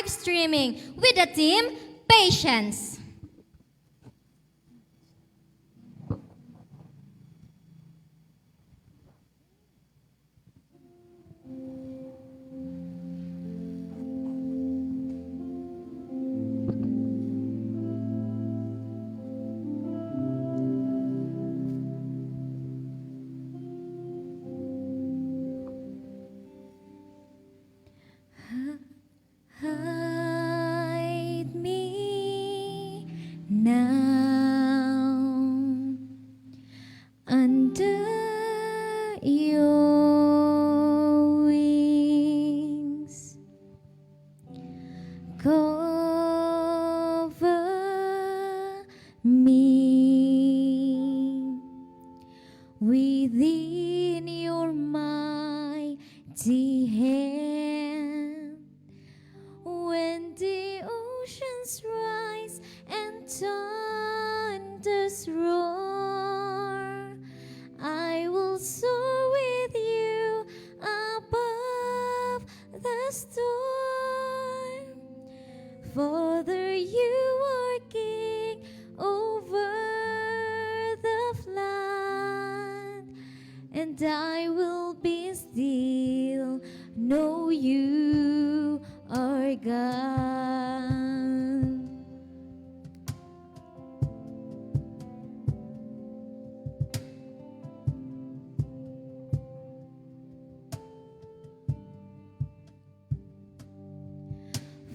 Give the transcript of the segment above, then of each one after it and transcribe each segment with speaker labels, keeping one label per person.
Speaker 1: live streaming with the team Patience. Hide me now under your wings. Cover me within your mighty hand. When the oceans rise and thunders roar, I will soar with you above the storm. Father, you are king over the flood, and I will be still, know you are God.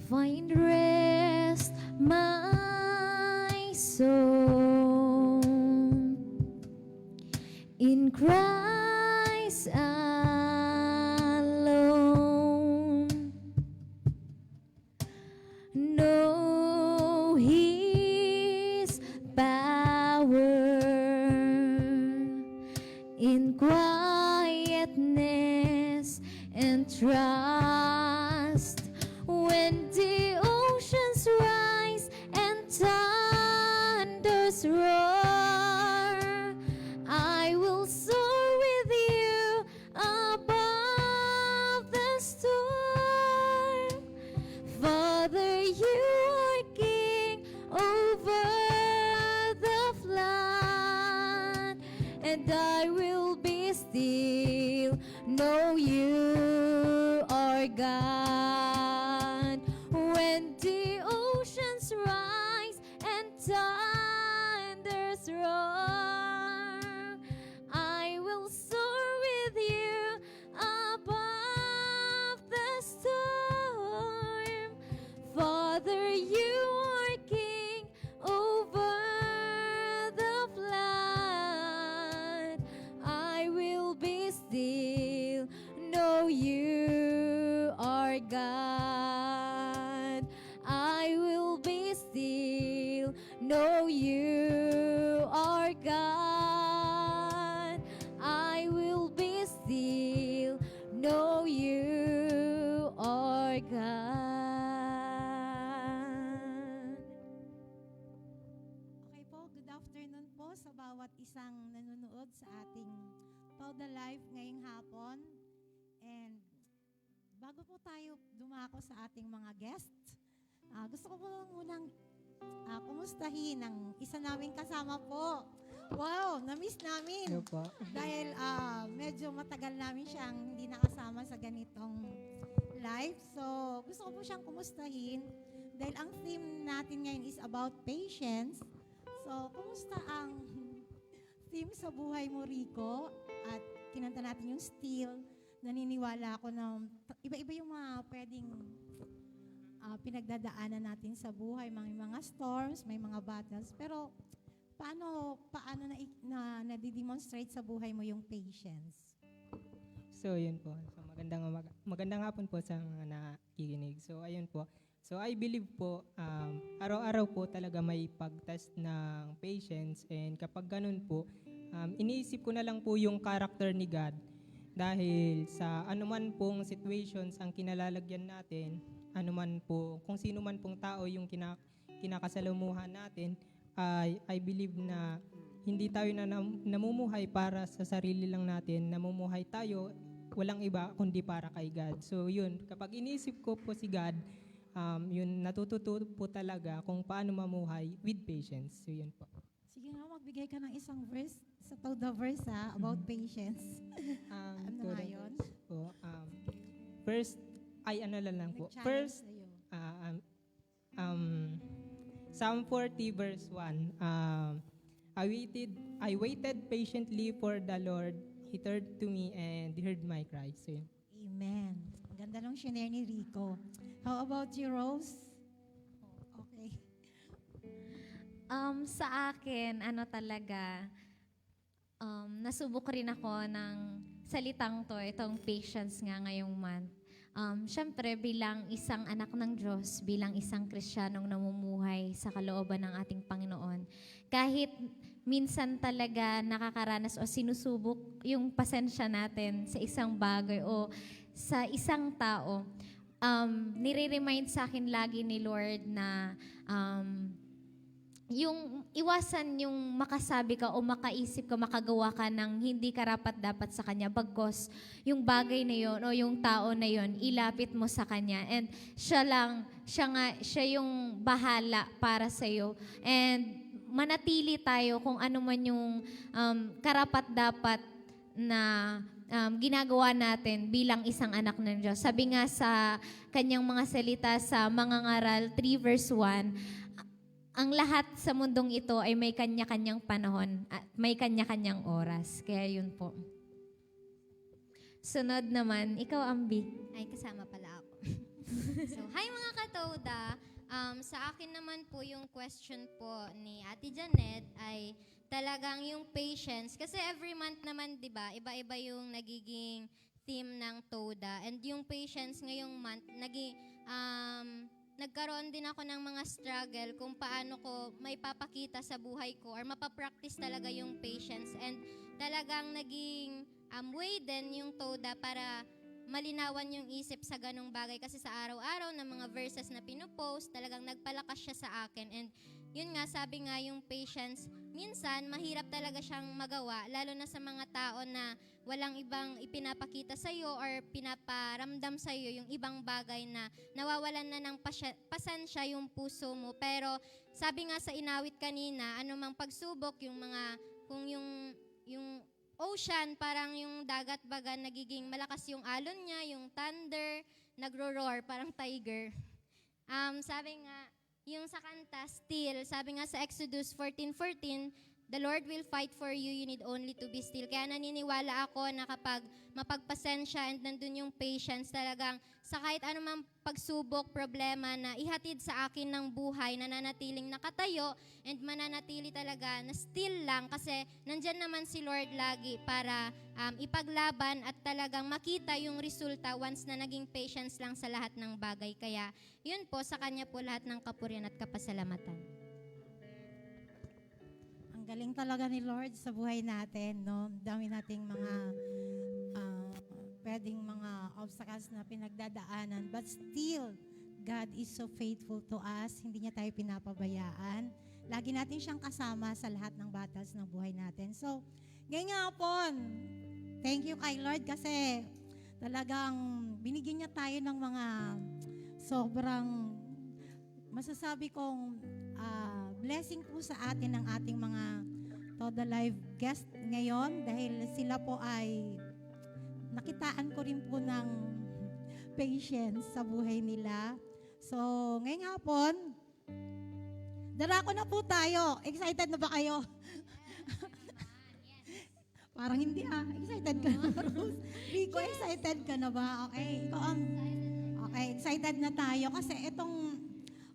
Speaker 1: Find rest, my soul, in Christ alone. Know His power in quietness and trust. When the oceans rise and thunders roar, I will soar with you above the storm. Father, you are king over the flood, and I will be still, know you are God. When the oceans rise and thunders roar, I will soar with you above the storm. Father, you are king over the flood. I will be still, know you are God. I will be still, know you are God. I will be still, know you are God.
Speaker 2: Okay po, good afternoon po sa bawat isang nanonood sa ating Pauda Live ngayong hapon. And bago po tayo dumako sa ating mga guests, gusto ko po munang kumustahin ang isa naming kasama po. Wow, na-miss namin.
Speaker 3: Ano po?
Speaker 2: Dahil medyo matagal namin siyang hindi nakasama sa ganitong live. So, gusto ko po siyang kumustahin dahil ang theme natin ngayon is about patience. So, kumusta ang theme sa buhay mo, Rico? At kinanta natin yung Still. Naniniwala ako na iba-iba yung mga pwedeng pinagdadaanan natin sa buhay. May mga storms, may mga battles. Pero, paano nadidemonstrate sa buhay mo yung patience?
Speaker 3: So, yun po. So, magandang hapon po sa mga nakikinig. So, ayun po. So, I believe po, araw-araw po talaga may pag-test ng patience. And kapag ganun po, iniisip ko na lang po yung character ni God. Dahil sa anuman pong situations ang kinalalagyan natin, anuman po, kung sino man pong tao yung kinakasalamuhan natin, I believe na hindi tayo namumuhay para sa sarili lang natin, namumuhay tayo walang iba kundi para kay God. So yun, kapag iniisip ko po si God, yun natututo po talaga kung paano mamuhay with patience. So yun po.
Speaker 2: Sige nga, magbigay ka ng isang verse sa Toda verse about patience. Ano
Speaker 3: to
Speaker 2: nga
Speaker 3: the
Speaker 2: yun?
Speaker 3: verse po, first, ay ano lang po.
Speaker 2: Nag-challenge
Speaker 3: First,
Speaker 2: sa'yo.
Speaker 3: Psalm 40 verse 1. I waited patiently for the Lord. He turned to me and heard my cry. So yun.
Speaker 2: Amen. Ang ganda ng shinare ni Rico. How about you, Rose? Okay.
Speaker 1: Sa akin, ano talaga, nasubok rin ako ng salitang to, itong patience nga ngayong month. Siyempre, bilang isang anak ng Diyos, bilang isang Kristiyanong namumuhay sa kalooban ng ating Panginoon, kahit minsan talaga nakakaranas o sinusubok yung pasensya natin sa isang bagay o sa isang tao, nire-remind sa akin lagi ni Lord na yung iwasan yung makasabi ka o makaisip ka, makagawa ka ng hindi karapat-dapat sa Kanya, bagkos yung bagay na yon o yung tao na yon ilapit mo sa Kanya. And siya yung bahala para sa'yo. And manatili tayo kung ano man yung karapat-dapat na ginagawa natin bilang isang anak ng Diyos. Sabi nga sa Kanyang mga salita sa Mangangaral 3 verse 1, ang lahat sa mundong ito ay may kanya-kanyang panahon at may kanya-kanyang oras. Kaya yun po. Sunod naman, ikaw, Ambi.
Speaker 4: Ay, kasama pala ako. So, hi mga katoda. Sa akin naman po yung question po ni Ate Janet ay talagang yung patience. Kasi every month naman, di ba, iba-iba yung nagiging theme ng TODA. And yung patience ngayong month, nagkaroon din ako ng mga struggle kung paano ko may papakita sa buhay ko or mapapractice talaga yung patience. And talagang naging way din yung TODA para malinawan yung isip sa ganong bagay. Kasi sa araw-araw na mga verses na pinupost, talagang nagpalakas siya sa akin. And yun nga, sabi nga yung patience, minsan mahirap talaga siyang magawa, lalo na sa mga tao na walang ibang ipinapakita sa'yo or pinaparamdam sa'yo yung ibang bagay na nawawalan na ng pasensya yung puso mo. Pero sabi nga sa inawit kanina, anumang pagsubok, kung yung ocean, parang yung dagat baga, nagiging malakas yung alon niya, yung thunder, nagro-roar, parang tiger. Sabi nga, yung sa kanta, still, sabi nga sa Exodus 14:14, the Lord will fight for you, you need only to be still. Kaya naniniwala ako na kapag mapagpasensya and nandun yung patience, talagang sa kahit anumang pagsubok, problema na ihatid sa akin ng buhay, nananatiling nakatayo and mananatili talaga na still lang kasi nandyan naman si Lord lagi para ipaglaban at talagang makita yung resulta once na naging patience lang sa lahat ng bagay. Kaya yun po, sa Kanya po lahat ng kapurihan at kapasalamatan.
Speaker 2: Ang galing talaga ni Lord sa buhay natin, no? Dami nating mga pwedeng mga obstacles na pinagdadaanan, but still, God is so faithful to us. Hindi niya tayo pinapabayaan. Lagi natin siyang kasama sa lahat ng battles ng buhay natin. So, ngayon nga po, thank you kay Lord kasi talagang binigyan niya tayo ng mga sobrang masasabi kong blessing po sa atin ng ating mga Toda Live guest ngayon dahil sila po ay nakitaan ko rin po ng patience sa buhay nila. So, ngayong hapon, darako na po tayo. Excited na ba kayo? Parang hindi Excited ka na ba, Rose? Rico, excited ka na ba? Okay. Ikaw, okay, excited na tayo kasi itong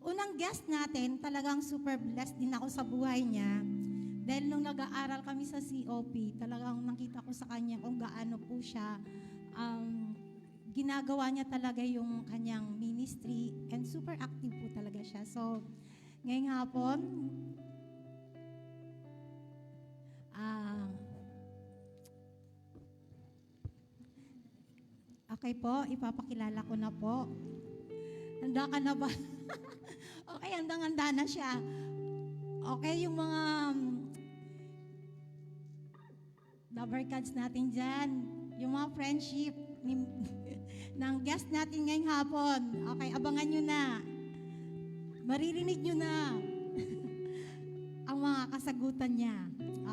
Speaker 2: unang guest natin, talagang super blessed din ako sa buhay niya. Dahil nung nag-aaral kami sa COP, talagang nakita ko sa kanya kung gaano po siya ginagawa niya talaga yung kanyang ministry and super active po talaga siya. So, ngayong hapon, okay po, ipapakilala ko na po. Handa ka na ba? Okay, handang-handa na siya. Okay, yung mga lover cards natin dyan, yung mga friendship, ng guest natin ngayong hapon. Okay, abangan nyo na. Maririnig nyo na ang mga kasagutan niya.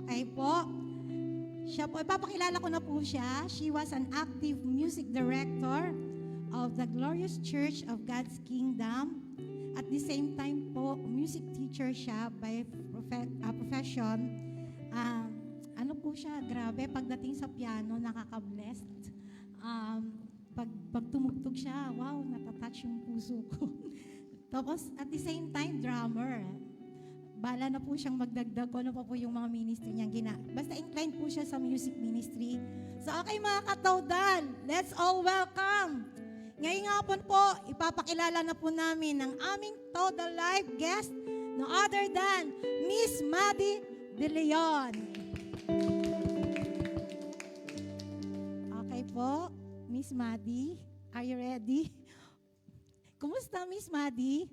Speaker 2: Okay po? Siya po, ipapakilala ko na po siya. She was an active music director of the Glorious Church of God's Kingdom. At the same time po, music teacher siya by profession. Ano po siya, grabe, pagdating sa piano, nakaka-blessed. Pag tumugtog siya, wow, natatouch yung puso ko. Tapos, at the same time, drummer. Bala na po siyang magdagdag ko ano pa po yung mga ministry niyang basta inclined po siya sa music ministry. So, okay mga katawdan, let's all welcome. Ngayong hapon po, ipapakilala na po namin ang aming Total Live guest, no other than Miss Maddie De Leon. Okay po, Miss Maddie, are you ready? Kumusta, Miss Maddie?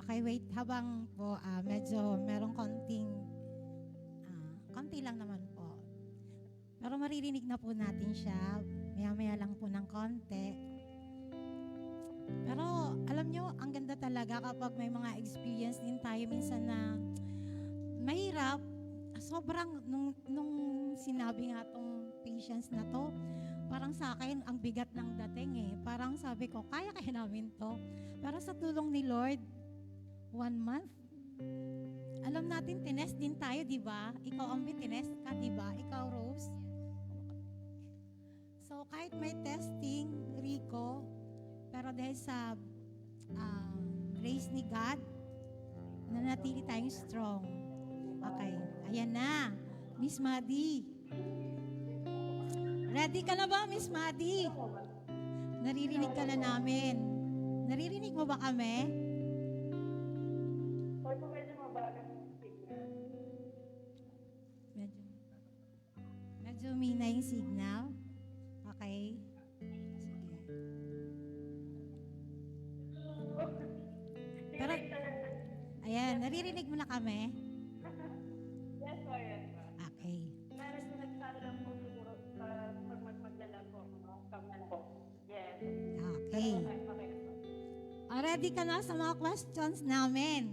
Speaker 2: Okay, wait. Habang po, medyo merong konti lang naman po. Pero maririnig na po natin siya. Maya-maya lang po ng konti. Pero, alam nyo, ang ganda talaga kapag may mga experience din tayo minsan na mahirap. Sobrang, nung sinabi nga tong patience na to, parang sa akin, ang bigat ng dating eh. Parang sabi ko, kaya namin to. Pero sa tulong ni Lord, 1 month. Alam natin, tinest din tayo, di ba? Ikaw, Ambi, tinest ka, di ba? Ikaw, Rose. So, kahit may testing, Rico, pero dahil sa grace ni God, nanatili tayong strong. Okay, ayan na. Miss Maddie. Ready ka na ba, Miss Maddie? Naririnig ka na namin. Naririnig mo ba kami? Medyo mina yung signal. Okay. Sige. Pero, ayan, naririnig mo na kami?
Speaker 5: Yes, po, yes, po.
Speaker 2: Okay.
Speaker 5: Meron po nagsara lang po siguro pag magdala po, kamala po. Yes.
Speaker 2: Okay.
Speaker 5: Okay po.
Speaker 2: Ready ka na sa mga questions namin?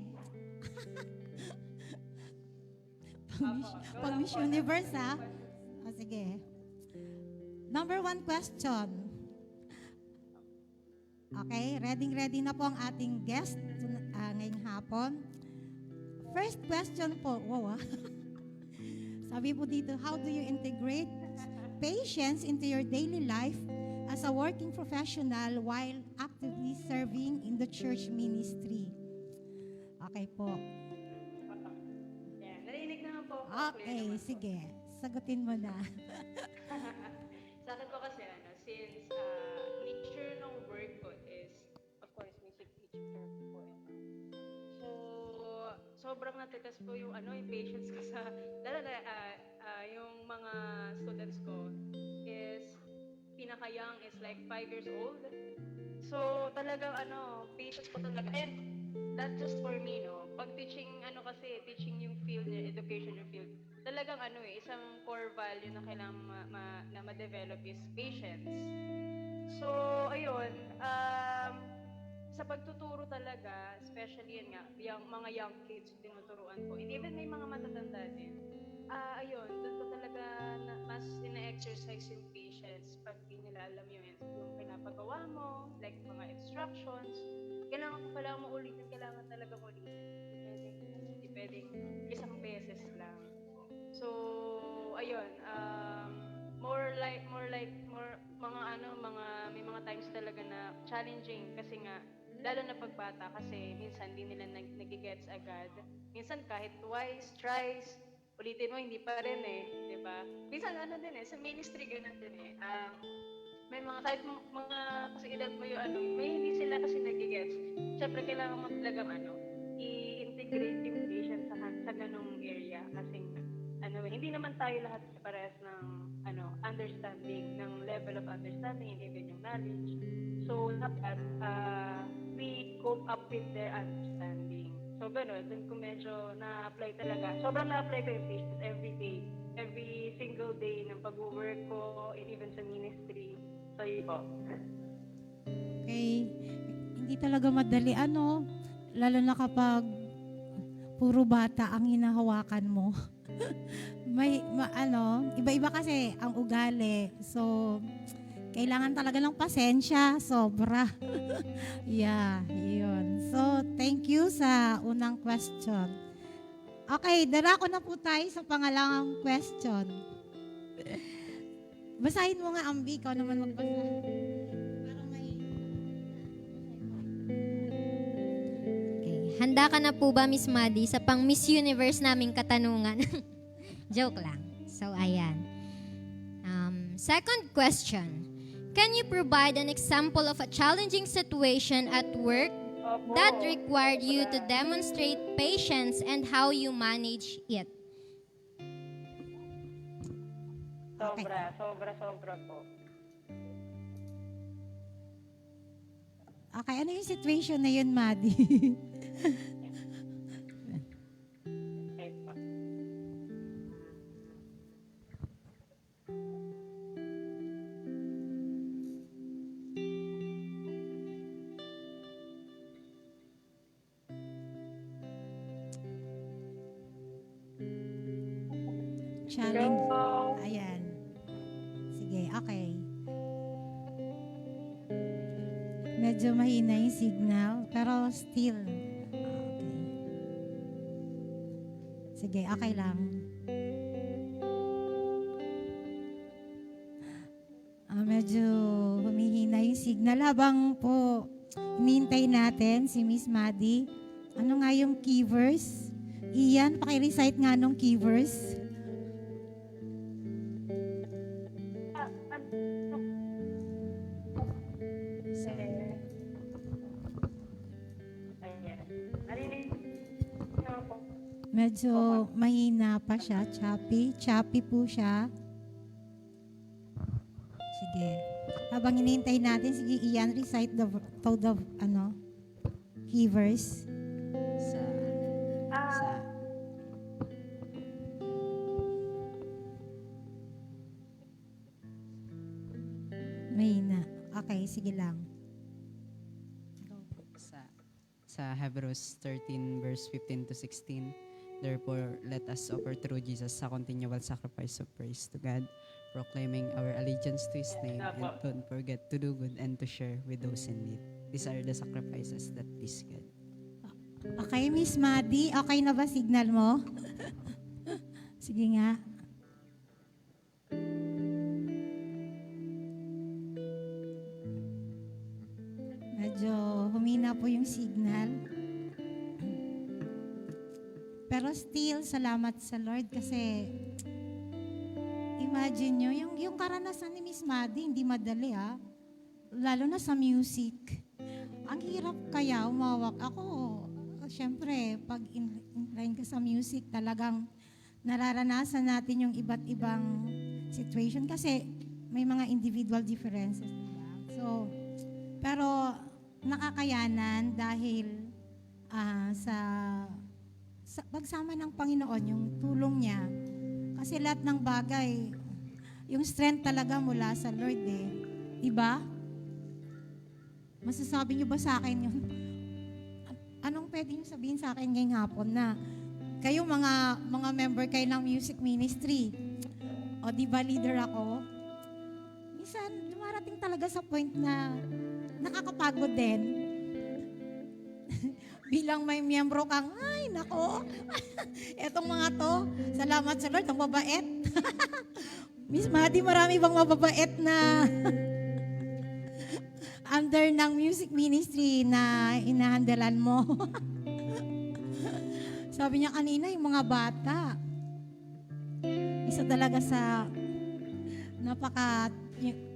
Speaker 2: Pag Miss Universe, ha? O, sige. Number 1 question. Okay, ready na po ang ating guest ngayong hapon. First question po, wow, sabi po dito, how do you integrate patience into your daily life as a working professional while actively serving in the church ministry? Okay po.
Speaker 5: Yeah, narinig naman po.
Speaker 2: Okay, sige. Sagutin mo na.
Speaker 5: Sa akin po kasi, since nature ng work ko is, of course, music teacher po. So, sobrang natitas po yung patience ko sa, lalo na yung mga students ko is, pinaka-young is like 5 years old. So, talagang patience po talaga. And, not just for me, no? Pag teaching, teaching yung field, education yung field, talagang isang core value na kailangan na ma-develop is patience. So, ayun, sa pagtuturo talaga, especially yun nga, mga young kids yung tinuturuan ko, and even may mga matatanda din, ayun, doon ko talaga mas ina-exercise yung patience pag di nila alam yung pinapagawa mo, like mga instructions, kailangan ko pala maulitin, kailangan talaga maulitin. Hindi pwedeng isang beses lang. So, ayun, may mga times talaga na challenging kasi nga, lalo na pagbata kasi minsan hindi nila nagigets agad. Minsan kahit twice, thrice, ulitin mo, hindi pa rin di ba? Minsan sa ministry ganun din may mga kahit mga kasi edad mo yung may hindi sila kasi nagigets. Siyempre kailangan mo talagang i-integrate yung patient sa ganung area kasi hindi naman tayo lahat parehas ng understanding, ng level of understanding and even yung knowledge. So, dapat we cope up with their understanding. So, gano'n. Dun ko medyo na-apply talaga. Sobrang na-apply ko yung patience every day. Every single day ng pag-work ko, and even sa ministry. So, yun po.
Speaker 2: Okay. Hindi talaga madali, lalo na kapag puro bata ang hinahawakan mo. Iba-iba kasi ang ugali. So, kailangan talaga ng pasensya, sobra. Yeah, yun. So, thank you sa unang question. Okay, darako na po tayo sa pangalawang question. Basahin mo nga, Ambi, ikaw naman magbasa. Parang may...
Speaker 4: Okay. Handa ka na po ba, Miss Maddie, sa pang Miss Universe naming katanungan? Joke lang. So, ayan. Second question. Can you provide an example of a challenging situation at work
Speaker 5: Opo.
Speaker 4: that required you to demonstrate patience and how you manage it?
Speaker 5: Sobra po.
Speaker 2: Okay, ano yung situation na yun, Maddie?
Speaker 5: Okay po.
Speaker 2: Challenge.
Speaker 5: So,
Speaker 2: Ayan. Sige, okay. Medyo mahina yung signal, pero still. Okay. Sige, okay lang. Medyo humihina yung signal. Habang po hinihintay natin si Miss Maddie, ano nga yung key verse? Ian, paki-recite nga nung key verse.
Speaker 5: ayan. Narinig niyo po.
Speaker 2: Medyo mahina pa siya, choppy. Choppy po siya. Sige. Habang hinihintay natin, sige Ian, recite the key verse. Mahina. Okay, sige lang.
Speaker 6: Sa Hebrews 13 verse 15 to 16, therefore let us offer through Jesus a continual sacrifice of praise to God, proclaiming our allegiance to His name, and don't forget to do good and to share with those in need. These are the sacrifices that please God.
Speaker 2: Okay, Miss Maddie, okay na ba signal mo? Sige nga. Medyo humina po yung signal. Pero still, salamat sa Lord kasi imagine nyo, yung karanasan ni Miss Maddie, hindi madali lalo na sa music. Ang hirap kaya umawak. Ako, syempre, pag in-line ka sa music, talagang nararanasan natin yung iba't ibang situation kasi may mga individual differences. Diba? So, pero nakakayanan dahil sa pagsama ng Panginoon, yung tulong niya. Kasi lahat ng bagay, yung strength talaga mula sa Lord Diba? Masasabi niyo ba sa akin yun? Anong pwede niyo sabihin sa akin ngayong hapon na kayo mga member kayo ng music ministry, o di ba leader ako? Minsan, dumarating talaga sa point na nakakapagod din. Bilang may miyembro kang, ay, nako, etong mga to, salamat sa Lord, ang mabait. Miss Maddie, marami bang mababait na under ng music ministry na inahandalan mo? Sabi niya kanina, yung mga bata, isa talaga sa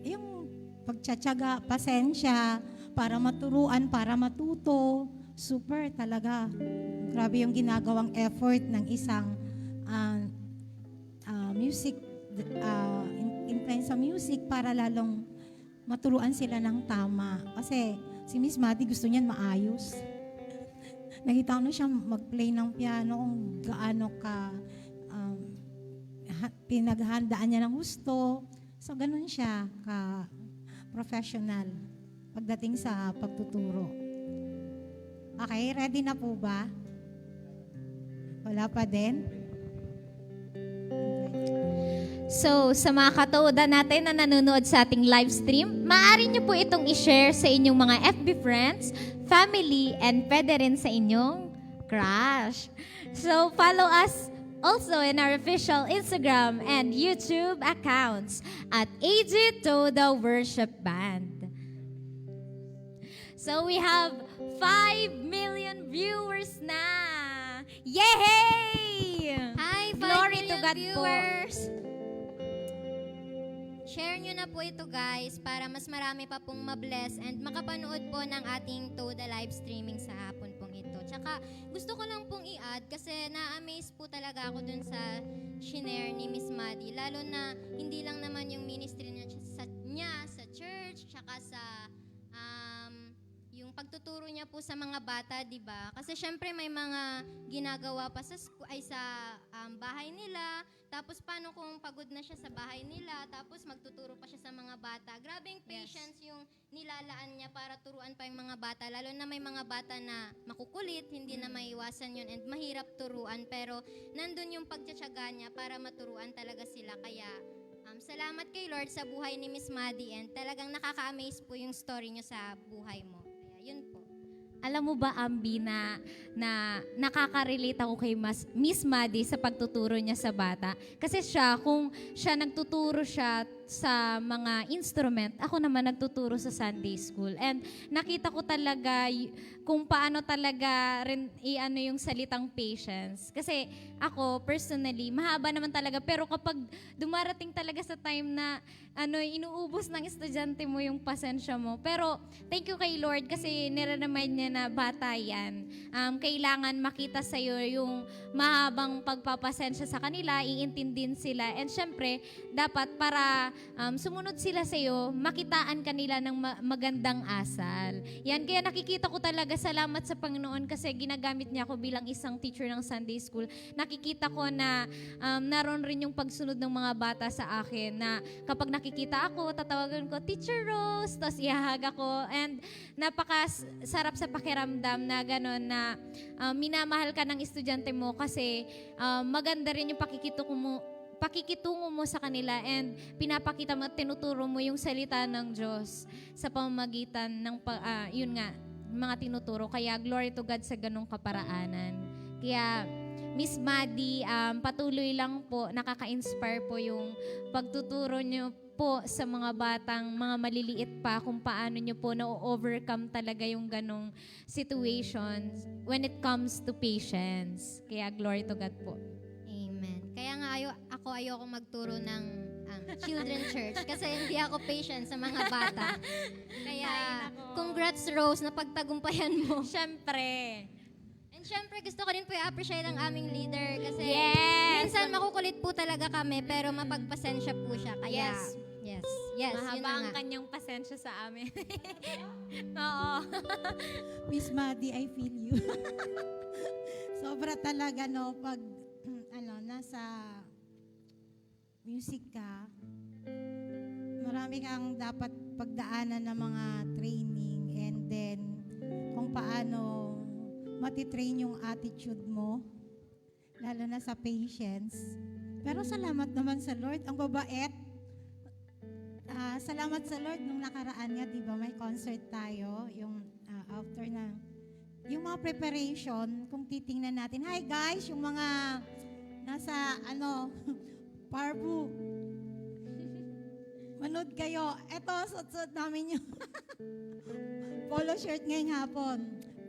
Speaker 2: yung pagtsatsaga, pasensya, para maturuan, para matuto, super talaga. Grabe yung ginagawang effort ng isang music, influence sa music para lalong maturuan sila ng tama. Kasi si Miss Maddie gusto niyan maayos. Nakita ko na siya mag-play ng piano kung gaano ka pinaghandaan niya ng gusto. So, ganun siya ka-professional pagdating sa pagtuturo. Okay, ready na po ba? Wala pa din?
Speaker 1: So, sa mga katoda natin na nanonood sa ating live stream, maaari nyo po itong i-share sa inyong mga FB friends, family, and pwede rin sa inyong crush. So, follow us also in our official Instagram and YouTube accounts at AG Toda Worship Band. So, we have 5 million viewers na! Yay!
Speaker 4: Hi, 5
Speaker 1: Glory to
Speaker 4: million
Speaker 1: God
Speaker 4: viewers! Share nyo na po ito guys para mas marami pa pong mabless and makapanood po ng ating Toda live streaming sa hapon pong ito. Tsaka gusto ko lang pong i-add kasi na-amaze po talaga ako dun sa shinare ni Miss Maddie. Lalo na hindi lang naman yung ministry niya sa church, tsaka sa yung pagtuturo niya po sa mga bata, di ba? Kasi syempre may mga ginagawa pa sa bahay nila. Tapos paano kung pagod na siya sa bahay nila, tapos magtuturo pa siya sa mga bata. Grabe yung patience yung nilalaan niya para turuan pa yung mga bata. Lalo na may mga bata na makukulit, hindi na maiwasan yun and mahirap turuan. Pero nandun yung pagtsatsaga niya para maturuan talaga sila. Kaya salamat kay Lord sa buhay ni Miss Maddie and talagang nakaka-amaze po yung story niyo sa buhay mo. Kaya yun po.
Speaker 1: Alam mo ba, Ambi, na nakaka-relate ako kay Miss Maddie sa pagtuturo niya sa bata? Kasi kung siya nagtuturo siya sa mga instrument, ako naman nagtuturo sa Sunday school. And nakita ko talaga kung paano talaga rin yung salitang patience. Kasi ako, personally, mahaba naman talaga. Pero kapag dumarating talaga sa time na inuubos ng estudyante mo yung pasensya mo. Pero thank you kay Lord kasi nire-remind niya na bata yan. Kailangan makita sa'yo yung mahabang pagpapasensya sa kanila, iintindihin sila. And syempre, dapat para sumunod sila sa'yo, makitaan kanila ng magandang asal. Yan, kaya nakikita ko talaga salamat sa Panginoon kasi ginagamit niya ako bilang isang teacher ng Sunday school. Nakikita ko na naroon rin yung pagsunod ng mga bata sa akin na kapag nakikita ako, tatawagan ko, Teacher Rose, tapos ihahag ako. And napakasarap sa pakiramdam na gano'n na minamahal ka ng estudyante mo kasi maganda rin yung pakikitungo mo sa kanila and pinapakita mo at tinuturo mo yung salita ng Diyos sa pamamagitan ng mga tinuturo. Kaya glory to God sa ganong kaparaanan. Kaya Miss Maddie, patuloy lang po, nakaka-inspire po yung pagtuturo nyo po sa mga batang, mga maliliit pa, kung paano nyo po na-overcome talaga yung ganong situations when it comes to patience. Kaya glory to God po.
Speaker 4: Amen. Kaya nga ayoko magturo ng children church kasi hindi ako patient sa mga bata. Kaya congrats Rose na pagtagumpayan mo.
Speaker 1: Siyempre.
Speaker 4: And syempre gusto ko rin po i-appreciate ang aming leader kasi
Speaker 1: Yes!
Speaker 4: minsan makukulit po talaga kami pero mapagpasensya po siya. Kaya yes, yun
Speaker 1: Mahaba
Speaker 4: na
Speaker 1: ang
Speaker 4: nga.
Speaker 1: kanyang pasensya sa amin. Oo.
Speaker 2: Miss Maddie, I feel you. Sobra talaga, no, pag nasa music ka, marami kang dapat pagdaanan ng mga training and then kung paano matitrain yung attitude mo, lalo na sa patience. Pero salamat naman sa Lord, ang babait. Salamat sa Lord nung nakaraan nga, di ba, may concert tayo, yung after na, yung mga preparation, kung titingnan natin. Hi guys, yung mga nasa, Parbu. Manood kayo. Eto, suot namin yung polo shirt ngayong hapon.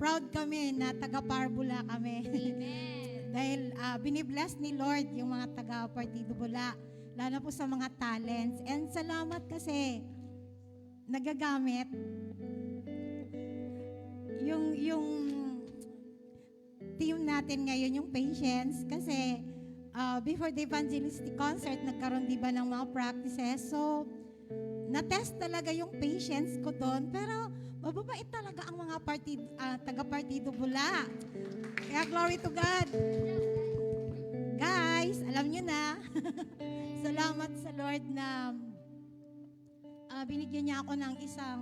Speaker 2: Proud kami na taga-Parbula kami.
Speaker 1: Amen.
Speaker 2: Dahil binibless ni Lord yung mga taga-Partido Bula. Lalo po sa mga talents. And salamat kasi nagagamit yung team natin ngayon, yung patience. Kasi before the evangelistic concert, nagkaroon di ba ng mga practices. So, na-test talaga yung patience ko doon. Pero, mababait talaga ang mga taga-partido Bula. Kaya glory to God. Guys, alam nyo na. Salamat sa Lord na binigyan niya ako ng isang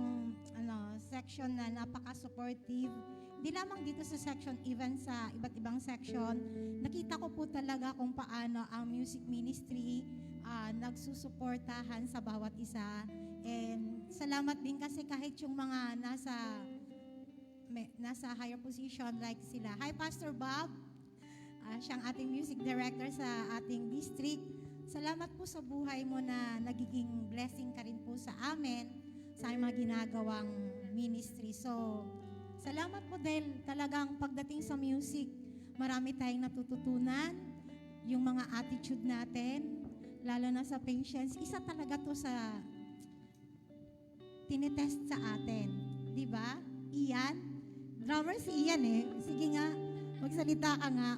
Speaker 2: section na napaka-supportive. Hindi lamang dito sa section, even sa iba't ibang section. Nakita ko po talaga kung paano ang music ministry nagsusuportahan sa bawat isa. And salamat din kasi kahit yung mga nasa higher position like sila. Hi, Pastor Bob. Siyang ating music director sa ating district. Salamat po sa buhay mo na nagiging blessing ka rin po sa amin sa mga ginagawang ministry. So, salamat po dahil talagang pagdating sa music, marami tayong natututunan. Yung mga attitude natin, lalo na sa patience, isa talaga to sa tinitest sa atin. Di ba? Ian? Drummer si Ian eh. Sige nga, magsalita ka nga.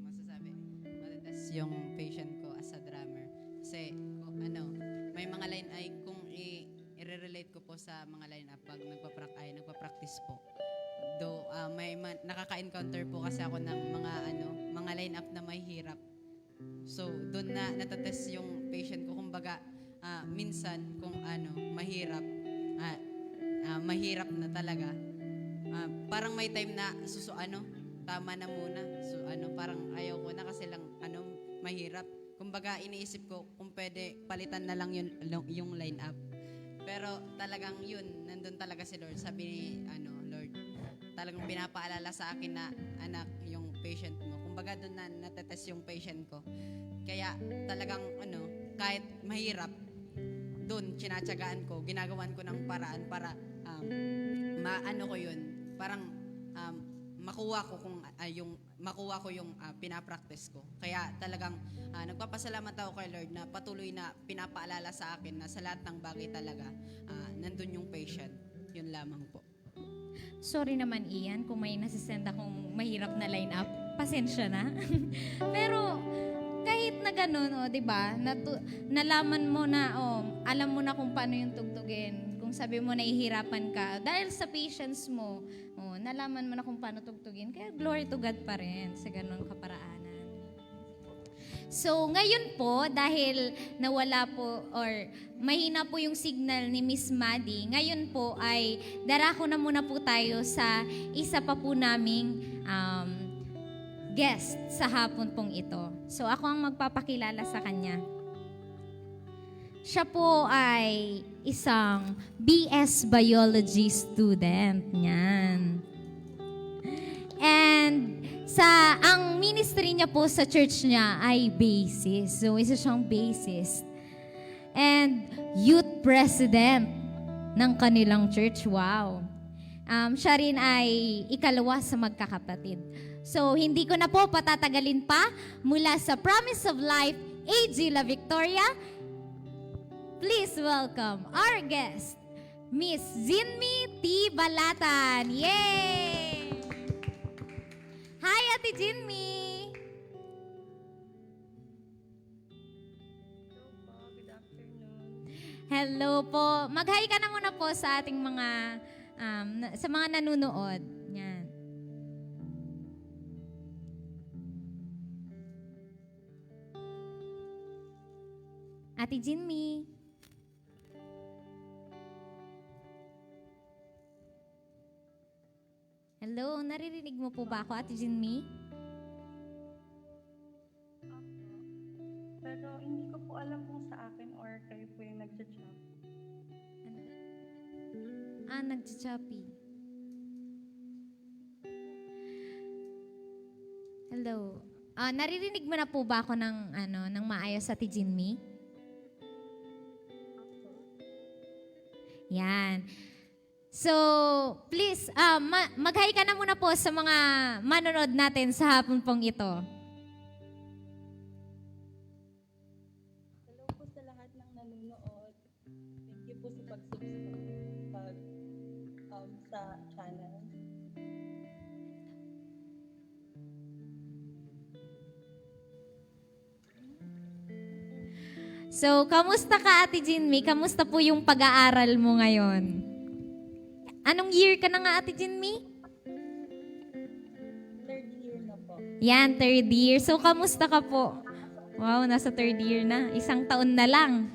Speaker 6: Masasabi, matitas yung patient ko as a drummer. Kasi, may mga line ay kung i-relate ko po sa mga line up pag nagpa-practice po. Though, nakaka-encounter po kasi ako ng mga line up na may hirap. So, doon na natatest yung patient ko. Kumbaga, minsan kung mahirap, mahirap na talaga. Parang may time na tama na muna. So parang ayaw ko na kasi lang mahirap. Kumbaga iniisip ko kung pwede palitan na lang yung line up. Pero talagang yun, nandun talaga si Lord. Sabi ni Lord, talagang pinapaalala sa akin na anak, yung patient mo. Kumbaga doon na natetest yung patient ko. Kaya talagang kahit mahirap, doon tinatsagaan ko, ginagawan ko ng paraan para ko yun. Parang makuha ko yung pinapractice ko. Kaya talagang nagpapasalamat ako kay Lord na patuloy na pinapaalala sa akin na sa lahat ng bagay talaga nandun yung patient. Yun lamang po.
Speaker 1: Sorry naman, Ian, kung may nasisend akong mahirap na line-up. Pasensya na. Pero, kahit na ganun, di ba, nalaman mo na, alam mo na kung paano yung tugtugin. Kung sabi mo nahihirapan ka, dahil sa patience mo, nalaman mo na kung paano tugtugin. Kaya glory to God pa rin sa ganun kaparaanan. So, ngayon po, dahil nawala po or mahina po yung signal ni Miss Maddie, ngayon po ay darako na muna po tayo sa isa pa po naming guest sa hapon pong ito. So, ako ang magpapakilala sa kanya. Siya po ay isang BS Biology student. Yan. And ang ministry niya po sa church niya ay bassist. So, isa siyang bassist. And youth president ng kanilang church. Wow. Siya rin ay ikalawa sa magkakapatid. So, hindi ko na po patatagalin pa mula sa Promise of Life, AG La Victoria. Please welcome our guest, Miss Zinmi T. Balatan. Yay! Hi, Ate Jinmi!
Speaker 5: Hello po, good afternoon.
Speaker 1: Hello po. Mag-hi ka na muna po sa ating mga, sa mga nanunood. Yan. Ate Jinmi. Hello, naririnig mo po ba ako, Ate Jinmi?
Speaker 7: Pero hindi ko po alam kung sa akin or kayo po yung nag-chat.
Speaker 1: Nagchachapi. Hello. Naririnig mo na po ba ako ng maayos, Ate Jinmi? Yan. So, please, mag-hi ka na muna po sa mga manonood natin sa hapon pong ito.
Speaker 7: Hello po sa lahat ng nanonood. Thank you po sa pag-subscribe sa channel.
Speaker 1: So, kamusta ka, Ate Jinmi? Kamusta po yung pag-aaral mo ngayon? Anong year ka na nga, Ate Jinmi?
Speaker 7: Third year na po.
Speaker 1: Yan, third year. So, kamusta ka po? Wow, nasa third year na. Isang taon na lang.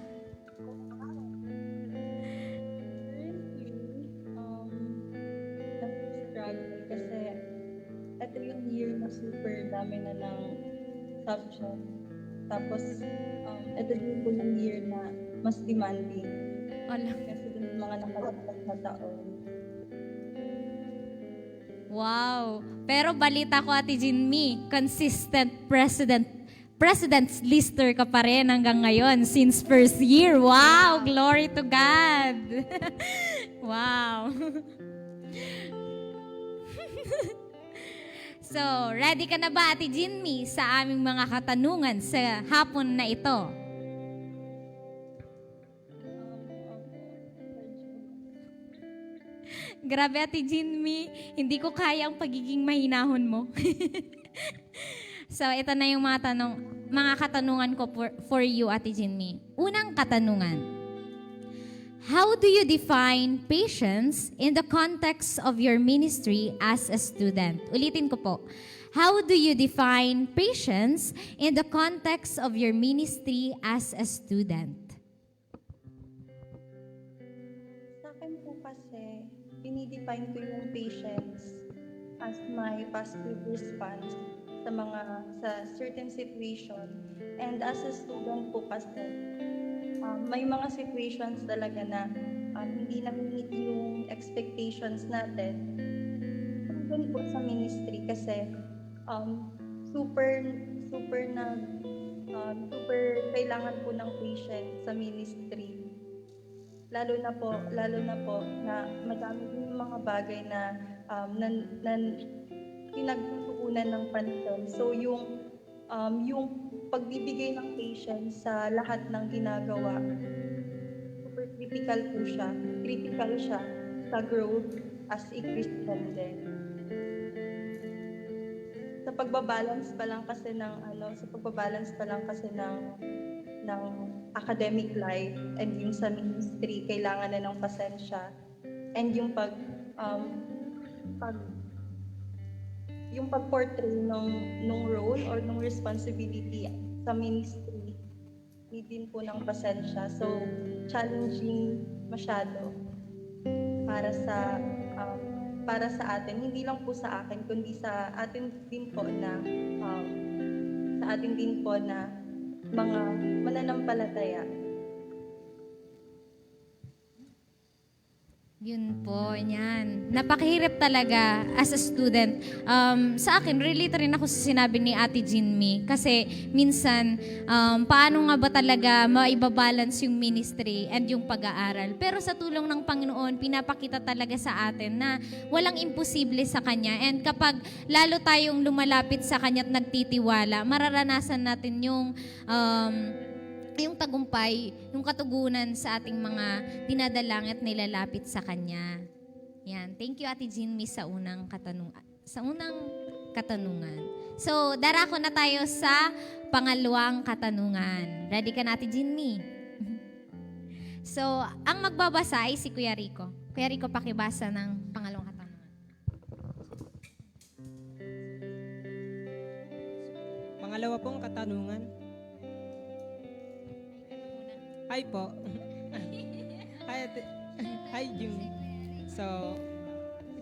Speaker 7: Currently, nag-struggle kasi ito yung year na super dami na ng subject. Tapos, ito din po yung year na mas demanding.
Speaker 1: Wala.
Speaker 7: Kasi yung mga nakalagpas na taon.
Speaker 1: Wow. Pero balita ko, Ate Jinmi, consistent president's lister ka pa rin hanggang ngayon since first year. Wow! Glory to God! Wow! So, ready ka na ba, Ate Jinmi, sa aming mga katanungan sa hapon na ito? Grabe, Ate Jinmi, hindi ko kaya ang pagiging mahinahon mo. So, ito na yung mga katanungan ko for you, Ate Jinmi. Unang katanungan. How do you define patience in the context of your ministry as a student? Ulitin ko po. How do you define patience in the context of your ministry as a student?
Speaker 7: Sa akin po kasi, dinidefine ko yung patience as my positive response sa certain situation. And as a student po kasi, may mga situations talaga na hindi na-meet yung expectations natin. Even po sa ministry kasi super kailangan po ng patience sa ministry. Lalo na po na madami din yung mga bagay na pinagtutuunan ng pansin. So yung pagbibigay ng patience sa lahat ng ginagawa, super critical siya sa growth as a Christian din. Sa pagbabalance pa lang kasi ng academic life and yung sa ministry, kailangan na ng pasensya. And yung pag-portray nung role or nung responsibility sa ministry, need din po ng pasensya. So, challenging masyado para sa atin. Hindi lang po sa akin, kundi sa atin din po na mga mananampalataya.
Speaker 1: Yun po, yan. Napakahirap talaga as a student. Sa akin, relate rin ako sa sinabi ni Ate Jinmi. Kasi minsan, paano nga ba talaga maibabalance yung ministry and yung pag-aaral. Pero sa tulong ng Panginoon, pinapakita talaga sa atin na walang imposible sa Kanya. And kapag lalo tayong lumalapit sa Kanya at nagtitiwala, mararanasan natin yung tagumpay, yung katugunan sa ating mga dinadalang at nilalapit sa Kanya. Yan. Thank you, Ate Jinmi, sa unang katanungan. So, darako na tayo sa pangalawang katanungan. Ready ka na, Ate Jinmi? So, ang magbabasa ay si Kuya Rico. Kuya Rico, pakibasa ng pangalawang katanungan.
Speaker 3: Pangalawa pong katanungan. Hi po. Hi, Jim. So,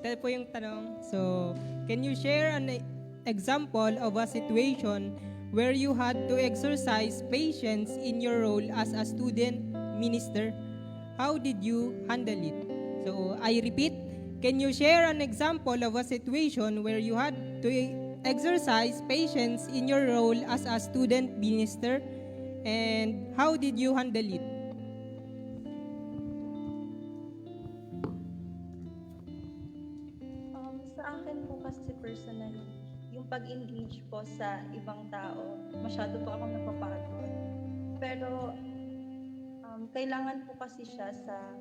Speaker 3: ito po yung tanong. So, can you share an example of a situation where you had to exercise patience in your role as a student minister? How did you handle it? So, I repeat, can you share an example of a situation where you had to exercise patience in your role as a student minister? And how did you handle it?
Speaker 7: mag-engage po sa ibang tao. Masyado po akong napapagod. Pero kailangan po kasi siya sa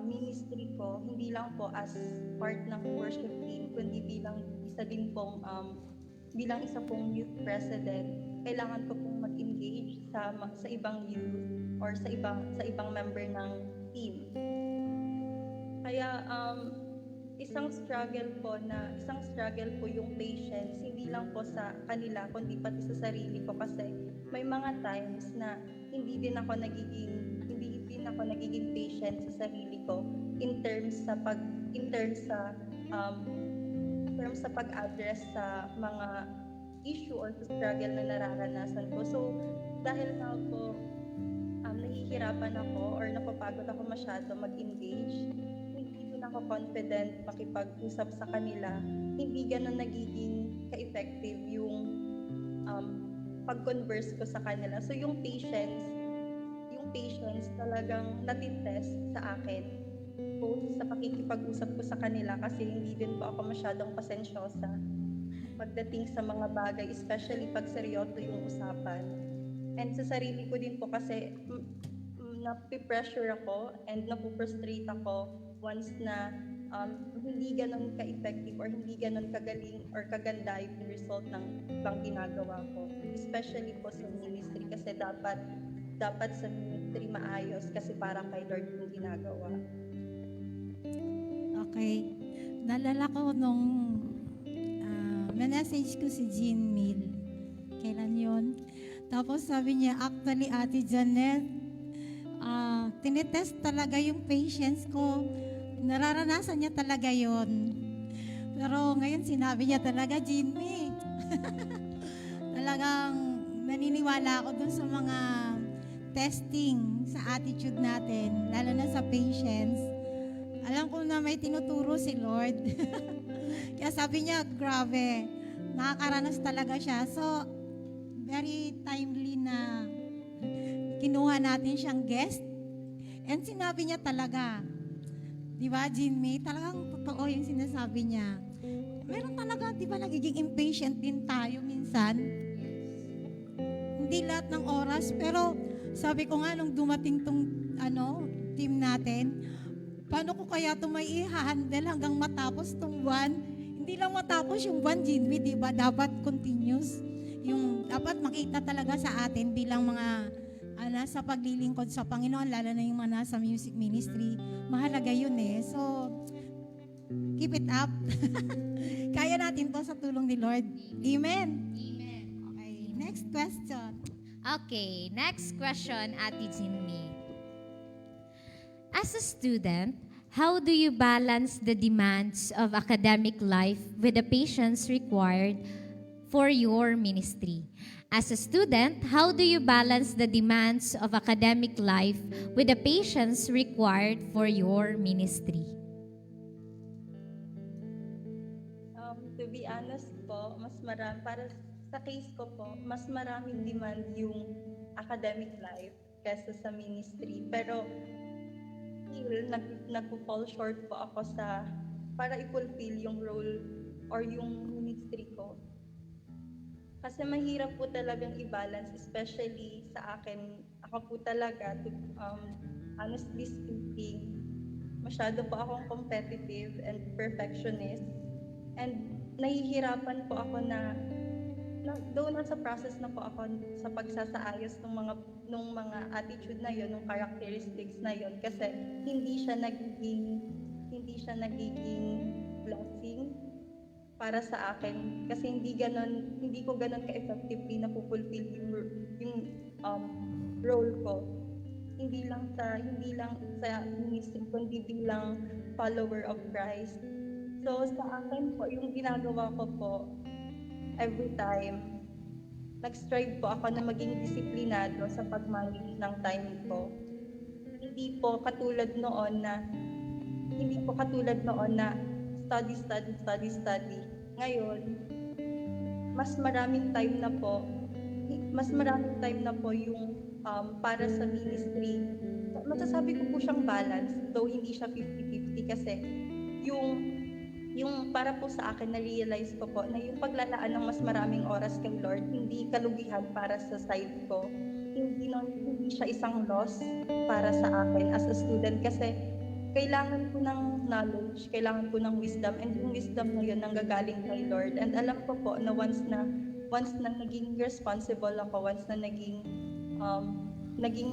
Speaker 7: ministry ko, hindi lang po as part ng worship team, kundi bilang isa din pong bilang isa pong youth president. Kailangan ko pong mag-engage sa ibang youth or sa ibang member ng team. Kaya isang struggle po yung patience, hindi lang po sa kanila kundi pati sa sarili ko, kasi may mga times na hindi din ako nagiging patient sa sarili ko in terms sa pag-address sa mga issue or sa struggle na nararanasan ko. So dahil nga po nahihirapan ako or napapagod ako masyado mag-engage, hindi din ako confident makipag-usap sa kanila, hindi ganun nagiging ka-effective yung pag-converse ko sa kanila. So yung patience talagang natitest sa akin, both sa pakikipag-usap ko sa kanila, kasi hindi din po ako masyadong pasensyosa pagdating sa mga bagay, especially pag seryoso yung usapan. And sa sarili ko din po, kasi napipressure ako and napuprostrate ako once na hindi ganun ka-effective or hindi ganun kagaling or kaganda yung result ng ibang ginagawa ko. Especially po sa ministry, kasi dapat sa ministry maayos, kasi para kay Lord yung ginagawa.
Speaker 2: Okay. Nalala ko nung message ko si Jean Mill. Kailan yon? Tapos sabi niya, actually, Ate Janet, tinetest talaga yung patience ko. Nararanasan niya talaga yon. Pero ngayon sinabi niya talaga, Jean Mill. Talagang naniniwala ako dun sa mga testing sa attitude natin, lalo na sa patience. Alam ko na may tinuturo si Lord. Kaya sabi niya, grabe, nakakaranas talaga siya. So, very timely na kinuha natin siyang guest. And sinabi niya talaga, di ba, Jinmei, talagang totoo yung sinasabi niya. Meron talaga, di ba, nagiging impatient din tayo minsan. Hindi lahat ng oras, pero sabi ko nga nung dumating tong team natin, paano ko kaya ito may i-handle hanggang matapos tong buwan? Hindi lang matapos yung buwan, Jinwi, di ba? Dapat continuous. Yung dapat makita talaga sa atin bilang mga sa paglilingkod sa Panginoon, lalo na yung mga nasa music ministry. Mahalaga yun eh. So, keep it up. Kaya natin to sa tulong ni Lord. Amen? Amen. Okay, next question.
Speaker 1: Okay, next question, Ate Jinmi. As a student, how do you balance the demands of academic life with the patience required for your ministry? As a student, how do you balance the demands of academic life with the patience required for your ministry?
Speaker 7: To be honest po, para sa case ko po, mas maraming demand yung academic life kaysa sa ministry. Pero still, nag-fall short po ako para i-fulfill yung role or yung ministry ko. Kasi mahirap po talagang i-balance, especially sa akin. Ako po talaga, honestly speaking, masyado po akong competitive and perfectionist. And nahihirapan po ako though nasa process na po ako sa pagsasaayos ng mga attitude na yon, ng characteristics na yon, kasi hindi siya nagiging blessing para sa akin, kasi hindi ko ganon ka-effectively na fulfill yung role ko, hindi lang sa ministry kundi bilang follower of Christ. So sa akin po, yung ginagawa ko po, every time, nag-strive po ako na maging disiplinado sa pag-manage ng time ko. Hindi po katulad noon na study. Ngayon, mas maraming time na po yung para sa ministry. Masasabi ko po siyang balance, though hindi siya 50-50, kasi yung yung para po sa akin, na-realize ko po na yung paglalaan ng mas maraming oras kay Lord, hindi kalugihan para sa side ko. Hindi siya isang loss para sa akin as a student kasi kailangan ko ng knowledge, kailangan ko ng wisdom, and yung wisdom na yun nanggagaling kay Lord. And alam ko po na once na naging responsible ako, once na naging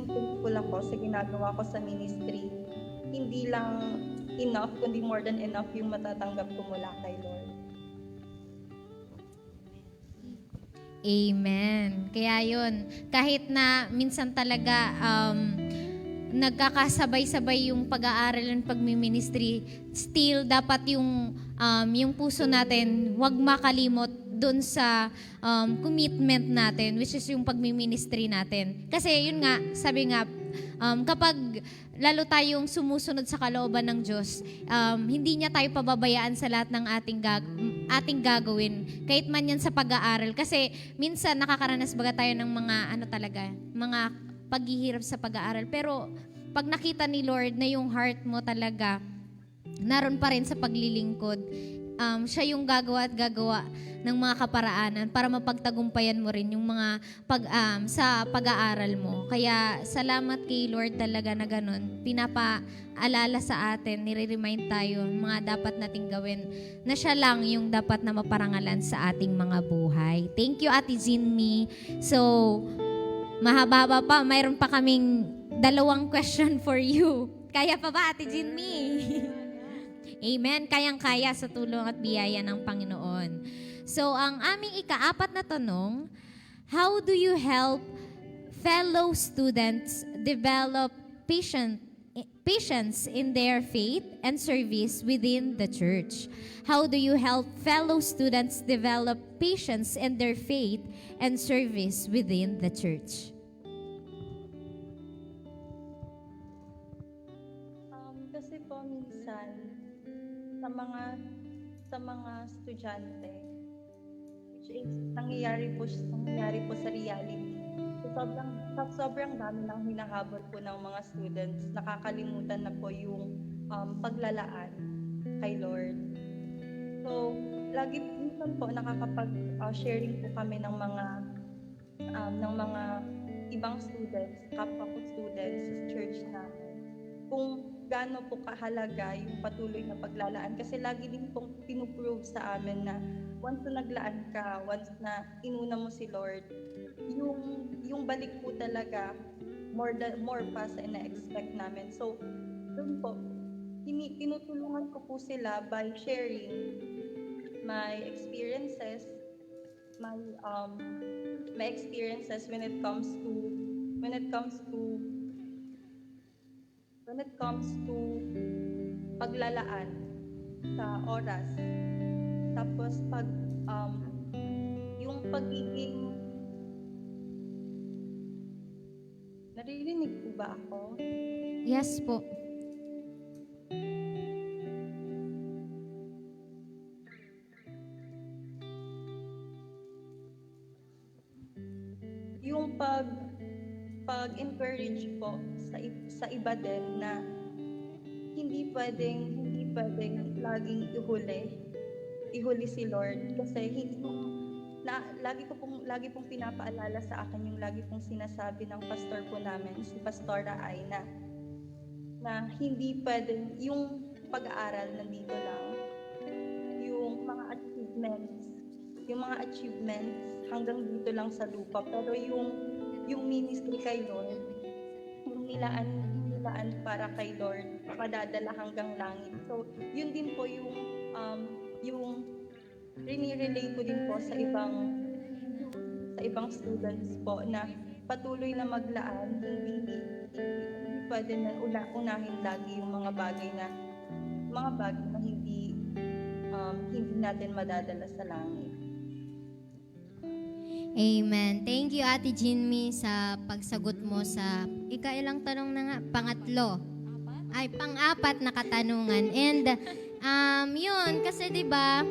Speaker 7: thankful ako sa ginagawa ko sa ministry, hindi lang enough, kundi more than enough yung matatanggap ko mula kay Lord.
Speaker 1: Amen. Kaya yun, kahit na minsan talaga nagkakasabay-sabay yung pag-aaral at pagmi-ministry, still dapat yung puso natin wag makalimot doon sa commitment natin, which is yung pagmi-ministry natin. Kasi yun nga, sabi nga, kapag lalo tayong sumusunod sa kalooban ng Diyos, hindi niya tayo pababayaan sa lahat ng ating gagawin, kahit man yan sa pag-aaral. Kasi minsan nakakaranas baga tayo ng mga paghihirap sa pag-aaral. Pero pag nakita ni Lord na yung heart mo talaga naroon pa rin sa paglilingkod, siya yung gagawa ng mga kaparaanan para mapagtagumpayan mo rin yung mga sa pag-aaral mo. Kaya salamat kay Lord talaga na ganun. Pinapaalala sa atin, nire-remind tayo mga dapat nating gawin na siya lang yung dapat na maparangalan sa ating mga buhay. Thank you, Ate Jinmi. So, mahaba pa. Mayroon pa kaming 2 question for you. Kaya pa ba, Ate Jinmi? Amen. Kayang-kaya sa tulong at biyaya ng Panginoon. So, ang aming ika-4 na tanong, how do you help fellow students develop patience in their faith and service within the church? How do you help fellow students develop patience in their faith and service within the church?
Speaker 7: Kasi po minsan sa mga estudyante, which is nangyayari po sa reality. So, sobrang dami ng hinahabol po ng mga students. Nakakalimutan na po yung paglalaan kay Lord. So, lagi minsan po nakakapag-sharing po kami ng mga ibang students, kapwa ko students sa church namin, kung gaano po kahalaga yung patuloy na paglalaan. Kasi lagi din pong pinuprove sa amin na once na naglaan ka, once na inuna mo si Lord, yung balik po talaga more pa sa ina-expect namin. So, doon po, tinutulungan ko po sila by sharing my experiences, my experiences when it comes to paglalaan sa oras. Tapos yung pagiging, naririnig po ba ako?
Speaker 1: Yes po.
Speaker 7: Yung pag-encourage po sa iba din na hindi pwedeng laging ihuli si Lord, kasi lagi pong pinapaalala sa akin yung lagi pong sinasabi ng pastor po namin, si Pastora Aina, na hindi pwedeng yung pag-aaral nandito lang, yung mga achievements hanggang dito lang sa lupa, pero yung ministry kay Lord, yung nilaan para kay Lord, madadala hanggang langit. So, yun din po yung rini-relate ko din po sa ibang students po na patuloy na maglaan, hindi pwede na unahin lagi yung mga bagay na hindi natin madadala sa langit.
Speaker 4: Amen. Thank you, Ate Jinmi, sa pagsagot mo sa ikailang tanong na nga, pang-apat na katanungan. And yun, kasi 'di ba,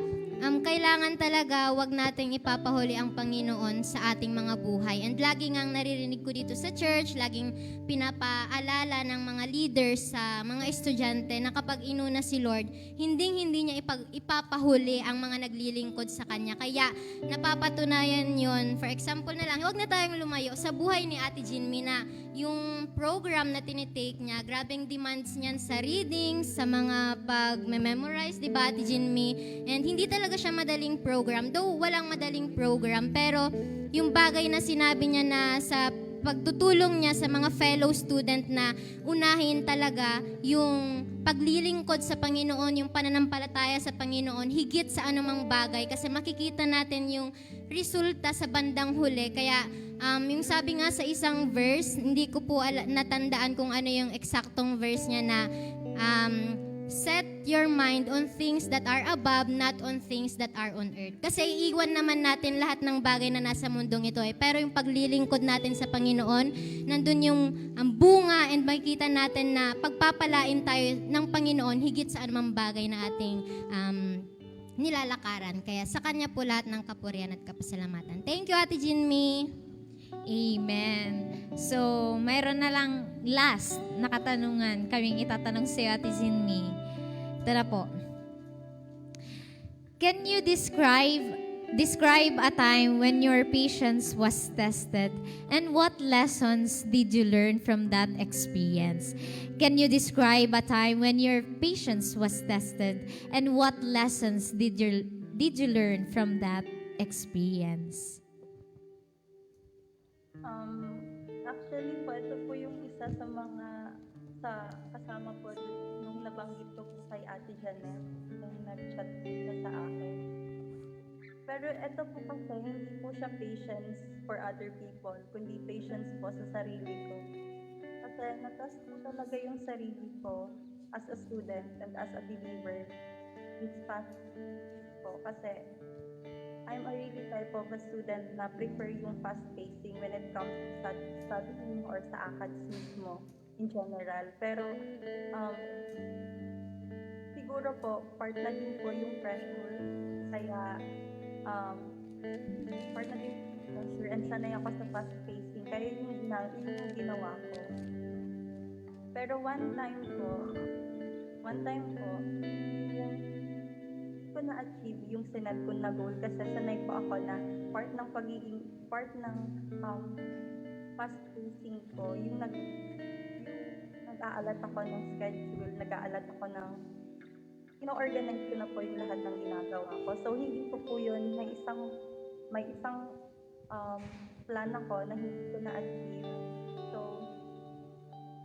Speaker 4: kailangan talaga wag nating ipapahuli ang Panginoon sa ating mga buhay. And lagi ngang naririnig ko dito sa church, laging pinapaalala ng mga leaders sa mga estudyante na kapag inuna si Lord, hindi niya ipapahuli ang mga naglilingkod sa Kanya. Kaya napapatunayan yon. For example na lang, wag na tayong lumayo sa buhay ni Ate Jinmi na yung program na tinitake niya, grabing demands niyan sa reading, sa mga pag-memorize, di ba Ate Jinmi? And hindi talaga siya madaling program. Though walang madaling program, pero yung bagay na sinabi niya na sa pagtutulong niya sa mga fellow student na unahin talaga yung paglilingkod sa Panginoon, yung pananampalataya sa Panginoon, higit sa anumang bagay. Kasi makikita natin yung resulta sa bandang huli. Kaya yung sabi nga sa isang verse, hindi ko po natandaan kung ano yung eksaktong verse niya na set your mind on things that are above, not on things that are on earth. Kasi iiwan naman natin lahat ng bagay na nasa mundong ito pero yung paglilingkod natin sa Panginoon, nandun yung bunga and makikita natin na pagpapalain tayo ng Panginoon higit sa anumang bagay na ating nilalakaran. Kaya sa Kanya po lahat ng kapurihan at kapasalamatan. Thank you, Ate Jinmi.
Speaker 1: Amen. So, mayroon na lang last na katanungan kaming itatanong sa Ate Jinmi. Tara po. Can you describe a time when your patience was tested and what lessons did you learn from that experience? Can you describe a time when your patience was tested and what lessons did you learn from that experience?
Speaker 7: Actually po, ito po yung isa sa mga kasama po nung nabanggit ko kay Ate Janet nung nag-chat siya sa akin. Pero ito po kasi hindi po siya patience for other people, kundi patience po sa sarili ko. Kasi natest ko talaga yung sarili ko as a student and as a believer this past po. Kasi I'm a really type of a student na prefer yung fast pacing when it comes to studying or sa ACADS mismo in general. Pero siguro po, part na din po yung pressure. Kaya part na din yung pressure and sanay ako sa fast pacing. Kaya yung ginawa ko. Pero one time po, yung ko na-achieve yung sinet ko na goal kasi sanay po ako na part ng fast pacing ko, yung nag-aalat ako ng schedule, nag-aalat ako ng ino-organize ko na po yung lahat ng ginagawa ko. So hindi ko po yun, may isang plan ako na hindi ko na-achieve. So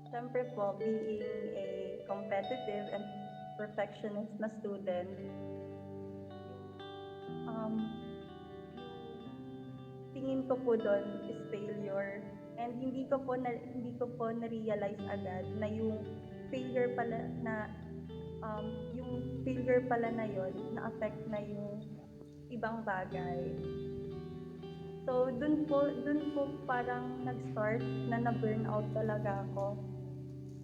Speaker 7: syempre po, being a competitive and perfectionist na student, tingin ko po doon is failure, and hindi ko po na-realize agad na yung failure pala na yon na-affect na yung ibang bagay. So dun po parang nag-start na na-burnout talaga ako.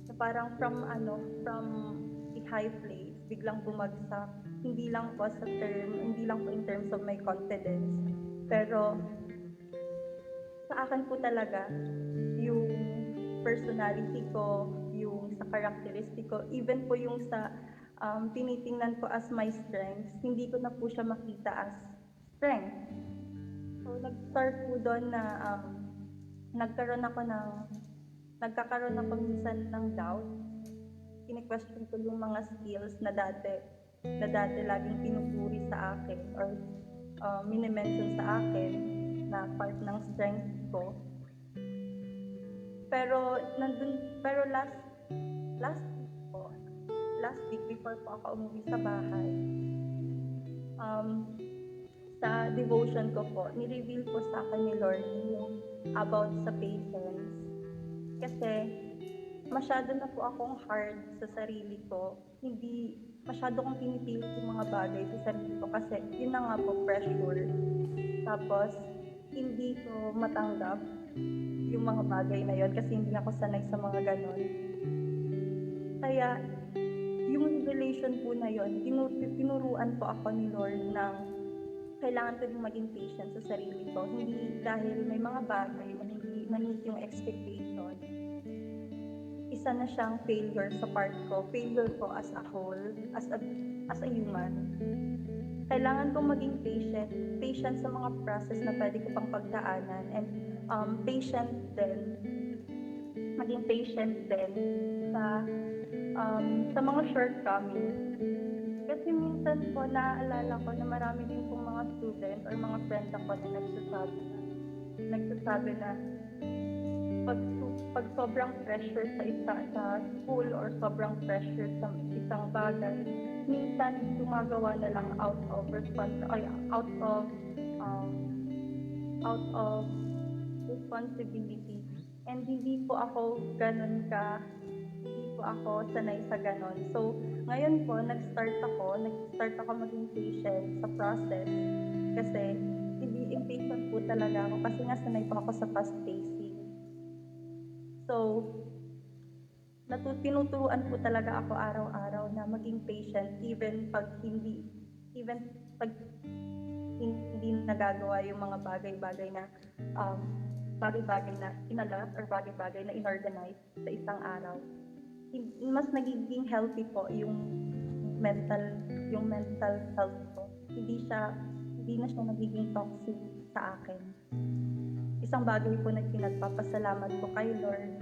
Speaker 7: So parang from a high place biglang bumagsak, hindi lang po in terms of my confidence, pero sa akin po talaga yung personality ko, yung sa characteristic ko, even po yung sa tinitingnan ko as my strengths, hindi ko na po siya makita as strength. So nag-start po doon na nagkakaroon ako minsan ng doubt. Kine-question ko yung mga skills na dati laging pinupuri sa akin or mini-mention sa akin na part ng strength ko. Pero last week before po ako umuwi sa bahay, sa devotion ko po, ni-reveal po sa akin ni Lord yung about sa patience. Kasi masyado na po akong hard sa sarili ko. Hindi masyado kong pinipilit yung mga bagay sa sarili ko kasi yun na nga po, pressure. Tapos, hindi ko matanggap yung mga bagay na yun kasi hindi ako sanay sa mga ganon. Kaya, yung revelation po na yon, tinuruan po ako ni Lord ng kailangan ko din maging patient sa sarili ko. Hindi dahil may mga bagay na hindi na-meet yung expectation, isa na siyang failure sa part ko, failure ko as a whole, as a human. Kailangan kong maging patient sa mga process na pwede ko pang pagdaanan, and maging patient din sa mga shortcomings. Kasi minsan po, naaalala ko na marami din pong mga student or mga friend ako na nagsasabi na pag sobrang pressure sa school or sobrang pressure sa isang bagay, minsan gumagawa na lang out of responsibility. And hindi po ako sanay sa ganon. So, ngayon po, nag-start ako maging patient sa process. Kasi, hindi impatient po talaga ako kasi nga sanay po ako sa fast pacing. So, tinuturuan po talaga ako araw-araw na maging patient even pag hindi nagagawa yung mga bagay-bagay na inalat or bagay-bagay na inorganize sa isang araw. Mas nagiging healthy po yung mental health ko. Hindi na siya nagiging toxic sa akin. Isang bagay po na pinagpapasalamat ko kay Lord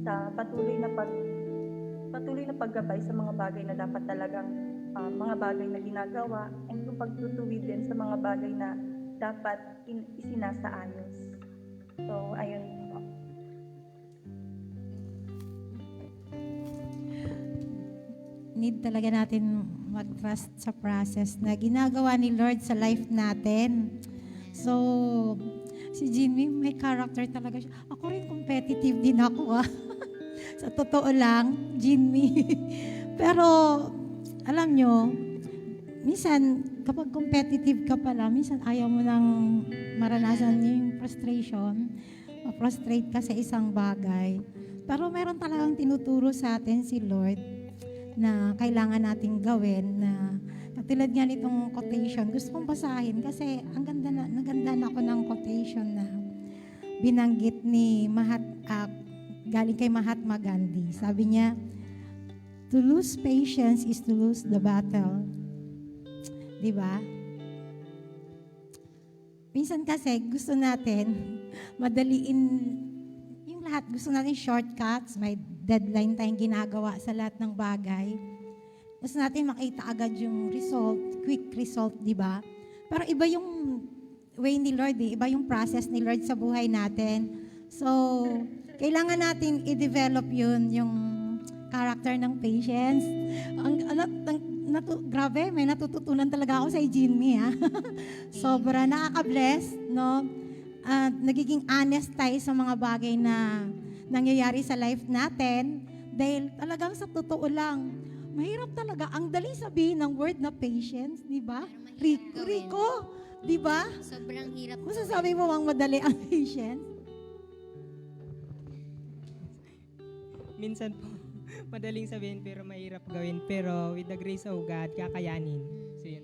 Speaker 7: sa patuloy na paggabay sa mga bagay na dapat talagang mga bagay na ginagawa, and yung pagtutuwid din sa mga bagay na dapat isinasaayos. So, ayun po.
Speaker 2: Need talaga natin mag-trust sa process na ginagawa ni Lord sa life natin. So, si Jimmy, may character talaga siya. Ako rin competitive din ako, ah. Sa totoo lang, Jimmy. Pero, alam nyo, minsan, kapag competitive ka pala, minsan ayaw mo nang maranasan yung frustration. Ma-frustrate ka sa isang bagay. Pero meron talagang tinuturo sa atin si Lord na kailangan nating gawin na katulad nga nitong quotation. Gusto kong basahin kasi naganda na ako ng quotation na binanggit ni galing kay Mahatma Gandhi. Sabi niya, to lose patience is to lose the battle. Diba? Minsan kasi gusto natin madaliin yung lahat. Gusto natin shortcuts, may deadline tayong ginagawa sa lahat ng bagay. Gusto natin makita agad yung result, quick result, di ba? Pero iba yung way ni Lord, iba yung process ni Lord sa buhay natin. So, kailangan natin i-develop yun, yung character ng patience. Grabe, may natututunan talaga ako sa Jimmy, ha? Sobra, nakaka-bless, no? Nagiging honest tayo sa mga bagay na nangyayari sa life natin dahil talagang sa totoo lang, mahirap talaga. Ang dali sabihin ng word na patience, di ba? Rico, di ba?
Speaker 4: Sobrang hirap.
Speaker 2: Masasabi mo ang madali ang patience?
Speaker 3: Minsan po, madaling sabihin pero mahirap gawin. Pero with the grace of God, kakayanin. So yun.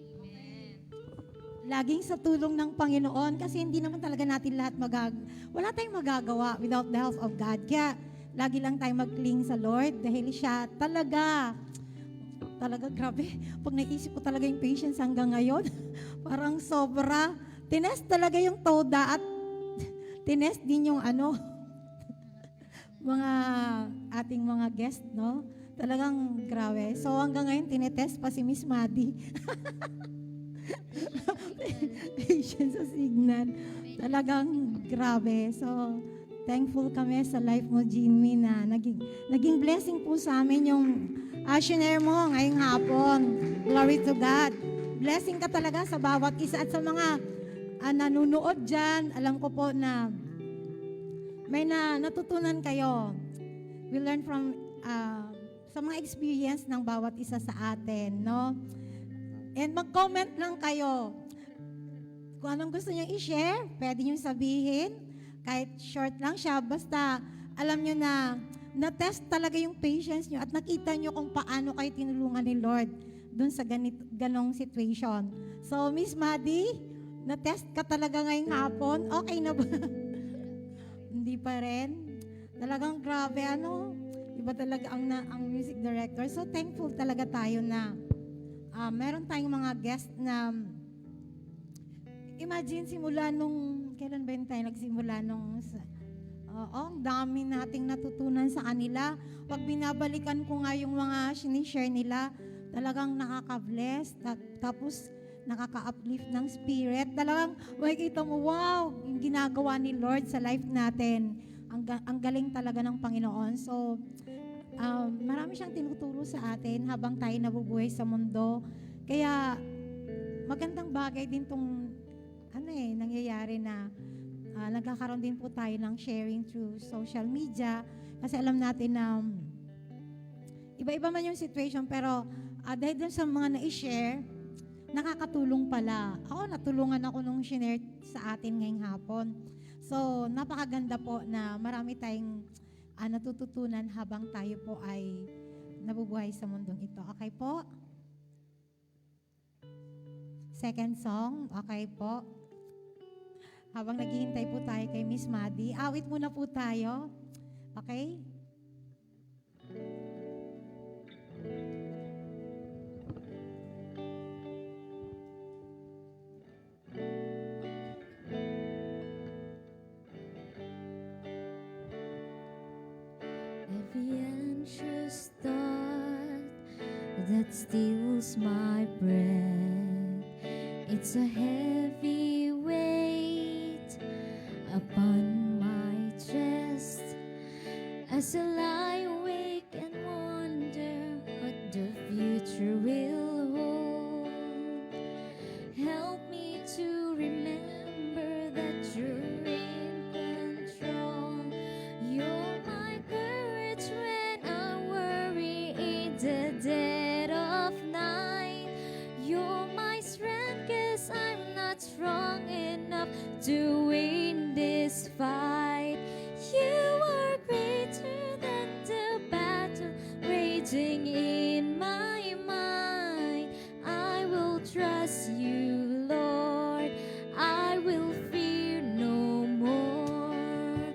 Speaker 2: Laging sa tulong ng Panginoon kasi hindi naman talaga natin lahat wala tayong magagawa without the help of God. Kaya lagi lang tayong mag-cling sa Lord dahil siya talaga grabe. Pag naisip ko talaga yung patience hanggang ngayon, parang sobra. Tinest talaga yung toda at tinest din yung mga ating mga guest, no? Talagang grabe. So hanggang ngayon, tinetest pa si Miss Maddie. Patience sa signal. Talagang grabe. So, thankful kami sa life mo, Jimmy, na naging blessing po sa amin yung share mo ngayong hapon. Glory to God. Blessing ka talaga sa bawat isa at sa mga nanonood dyan. Alam ko po na may natutunan kayo. We learn from sa mga experience ng bawat isa sa atin, no? And mag-comment lang kayo. Kung anong gusto nyo i-share, pwede nyo sabihin. Kahit short lang siya, basta alam nyo na na-test talaga yung patience nyo at nakita nyo kung paano kayo tinulungan ni Lord dun sa ganong situation. So, Miss Maddie, na-test ka talaga ngayong hapon? Okay na ba? Hindi pa rin? Talagang grabe, iba talaga ang music director. So, thankful talaga tayo na meron tayong mga guest na imagine simula nung, kailan ba yun tayo nagsimula nung, ang dami nating natutunan sa kanila. Pag binabalikan ko nga yung mga sinishare nila, talagang nakaka-bless, tapos nakaka-uplift ng spirit. Talagang makikita mo, wow, yung ginagawa ni Lord sa life natin. Ang galing talaga ng Panginoon. So, marami siyang tinuturo sa atin habang tayo nabubuhay sa mundo. Kaya, magandang bagay din tong nangyayari na nagkakaroon din po tayo ng sharing through social media. Kasi alam natin na iba-iba man yung situation, pero dahil dun sa mga na-share, nakakatulong pala. Ako, natulungan ako nung share sa atin ngayong hapon. So, napakaganda po na marami tayong natututunan habang tayo po ay nabubuhay sa mundong ito. Okay po? Second song, okay po. Habang naghihintay po tayo kay Miss Maddie, awit muna po tayo. Okay?
Speaker 1: Every anxious thought that steals my breath, it's a heavy weight upon my chest as I lie awake and wonder what the future will hold. Help me to remember that you're in control. You're my courage when I worry in the dead of night. You're my strength 'cause I'm not strong enough to win this fight. You are greater than the battle raging in my mind. I will trust you, Lord. I will fear no more.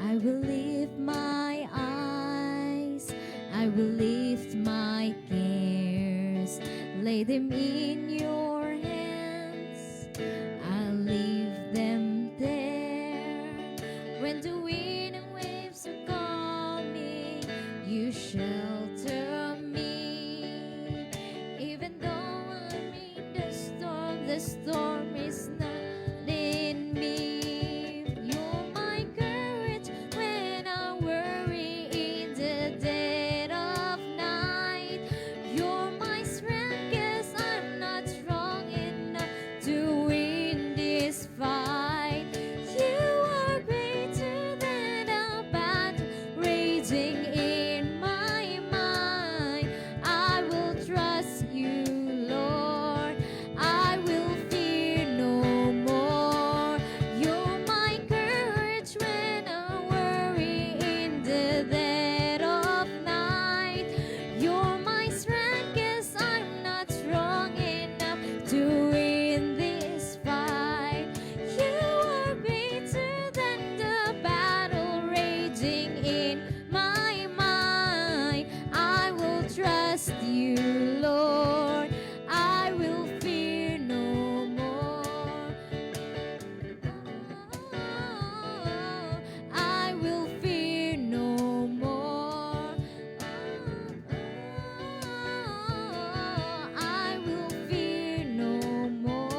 Speaker 1: I will lift my eyes. I will lift my cares. Lay them in your hands. I'll leave them there. When the wind and waves are coming, you shelter me. Even though I'm in the storm is not in me. You're my courage when I worry in the dead of night. You're my strength 'cause I'm not strong enough to win this fight. You are greater than a battle raging in my mind. I will trust you, Lord. I will fear no more. You're my courage when I worry in the dead of night. You're my strength 'cause I'm not strong enough to win this fight. You are greater than the battle raging in my mind. I will trust you, Lord. I will fear no more. I will fear no more. I will fear no more.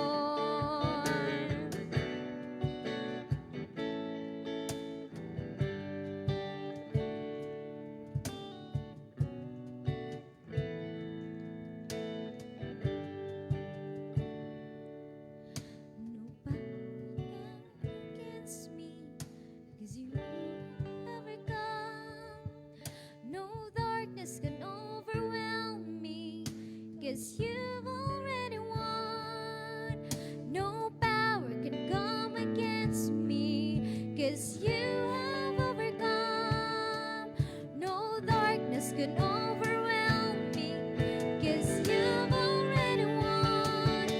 Speaker 1: Nobody can against me, 'cause you overcome. No darkness can overwhelm me, 'cause you've already won. No power can come against me, 'cause you have overcome. No can overwhelm me, 'cause you've already won.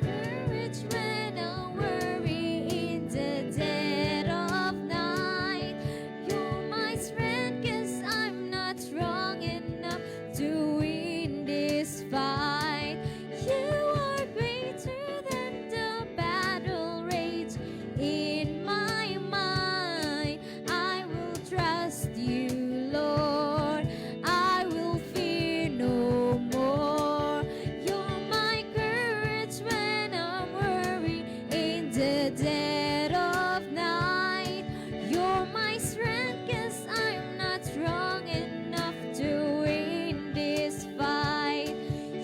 Speaker 1: Courage when I worry in the dead of night. You're my strength, 'cause I'm not strong enough to win this fight. You are greater than the battle rage in my mind. I will trust you, Lord. I will fear no more. You're my courage when I'm worried in the dead of night. You're my strength, 'cause I'm not strong enough to win this fight.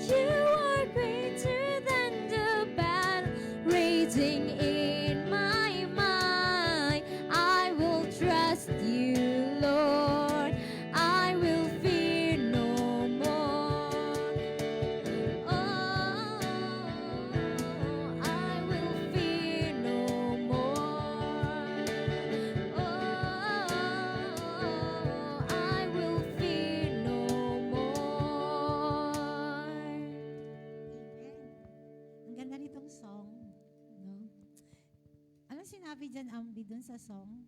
Speaker 1: You are greater than the battle raging in my mind. I will trust you, Lord. I will fear no more. Oh, I will fear no more. Oh, I will fear no more.
Speaker 2: Ang ganda nitong song, no? Anong sinabi dyan, Ambi, dun sa song?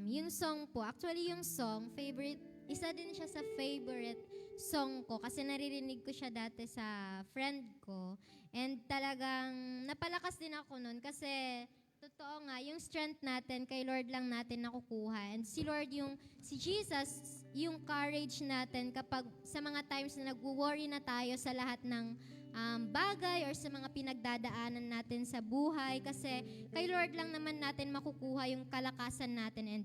Speaker 4: Yung song po, actually yung song, favorite, isa din siya sa favorite song ko kasi naririnig ko siya dati sa friend ko. And talagang napalakas din ako nun kasi totoo nga, yung strength natin, kay Lord lang natin nakukuha. And si Lord, si Jesus, yung courage natin kapag sa mga times na nag-worry na tayo sa lahat ng bagay or sa mga pinagdadaanan natin sa buhay. Kasi kay Lord lang naman natin makukuha yung kalakasan natin. And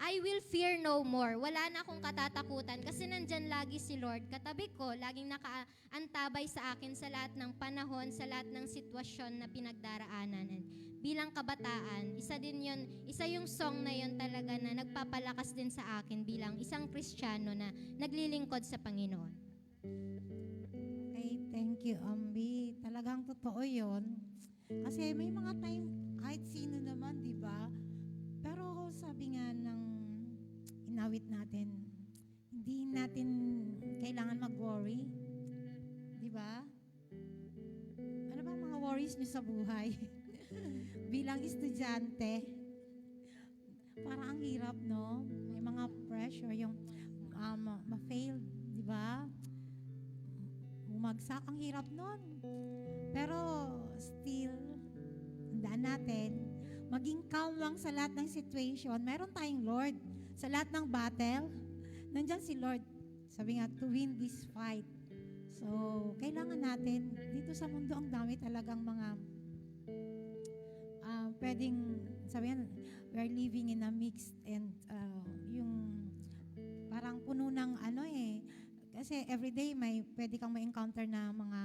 Speaker 4: I will fear no more. Wala na akong katatakutan kasi nandyan lagi si Lord. Katabi ko, laging nakaantabay sa akin sa lahat ng panahon, sa lahat ng sitwasyon na pinagdaraanan. And bilang kabataan, isa yung song na yun talaga na nagpapalakas din sa akin bilang isang Kristiyano na naglilingkod sa Panginoon.
Speaker 2: Okay, thank you, Ambi. Talagang totoo yun. Kasi may mga time, kahit sino naman, di ba? Pero sabi nga ng inawit natin, hindi natin kailangan mag-worry. Di ba? Ano ba mga worries niyo sa buhay? Bilang estudyante, parang ang hirap, no? May mga pressure, yung ma-fail, di ba? Bumagsak, ang hirap nun. Pero still, tandaan natin, maging calm lang sa lahat ng situation. Meron tayong Lord. Sa lahat ng battle, nandyan si Lord. Sabi nga, to win this fight. So, kailangan natin, dito sa mundo, ang dami talagang mga pwedeng, sabi nga, we're living in a mixed and yung parang puno ng kasi everyday pwede kang ma-encounter na mga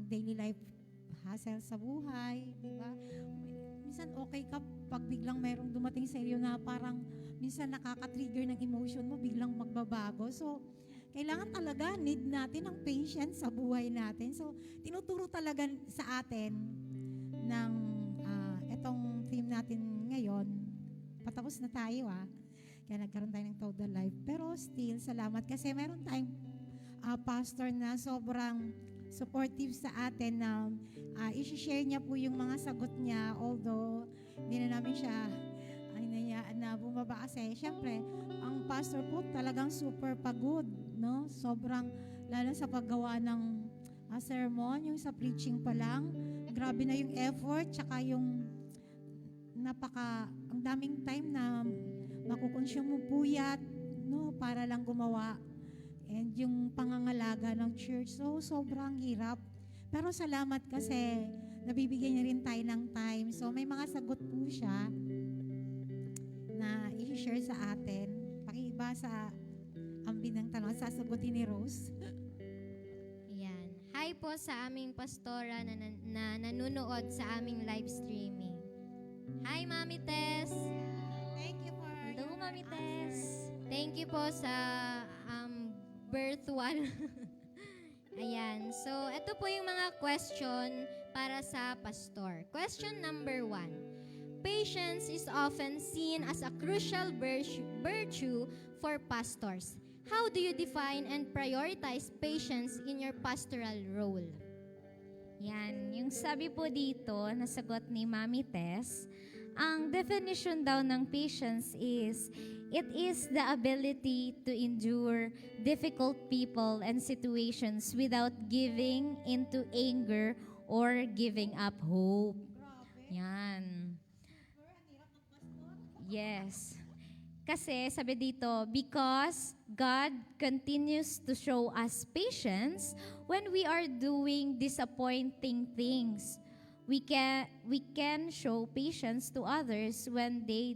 Speaker 2: daily life hassle sa buhay, di ba? Minsan okay ka pag biglang mayroong dumating sa iyo na parang minsan nakaka-trigger ng emotion mo, biglang magbabago. So, kailangan talaga, need natin ang patience sa buhay natin. So, tinuturo talaga sa atin ng etong theme natin ngayon. Patapos na tayo kaya nagkaroon tayo ng total life. Pero still, salamat kasi meron tayong pastor na sobrang supportive sa atin na i-share niya po yung mga sagot niya, although hindi na namin siya na bumaba kasi syempre ang pastor po talagang super pagod, no? Sobrang lalo sa paggawa ng sermon, yung sa preaching pa lang, grabe na yung effort, tsaka yung ang daming time na makukonsume mo puyat, no, para lang gumawa. And yung pangangalaga ng church, so sobrang hirap. Pero salamat kasi nabibigyan niya rin tayo ng time. So may mga sagot po siya na i-share sa atin. Pakibasa ang binang tanong, sasagutin ni Rose.
Speaker 4: Ayan. Hi po sa aming pastora na nanunood sa aming live streaming. Hi, Mami Tess!
Speaker 2: Thank you for
Speaker 4: Hello,
Speaker 2: your
Speaker 4: Mami
Speaker 2: answer.
Speaker 4: Tess! Thank you po sa virtual. Ayan. So, ito po yung mga question para sa pastor. Question number 1. Patience is often seen as a crucial virtue for pastors. How do you define and prioritize patience in your pastoral role?
Speaker 1: Yan, yung sabi po dito, nasagot ni Mami Tess, ang definition daw ng patience is, it is the ability to endure difficult people and situations without giving into anger or giving up hope. Yan. Yes. Kasi sabi dito, because God continues to show us patience when we are doing disappointing things. We can show patience to others when they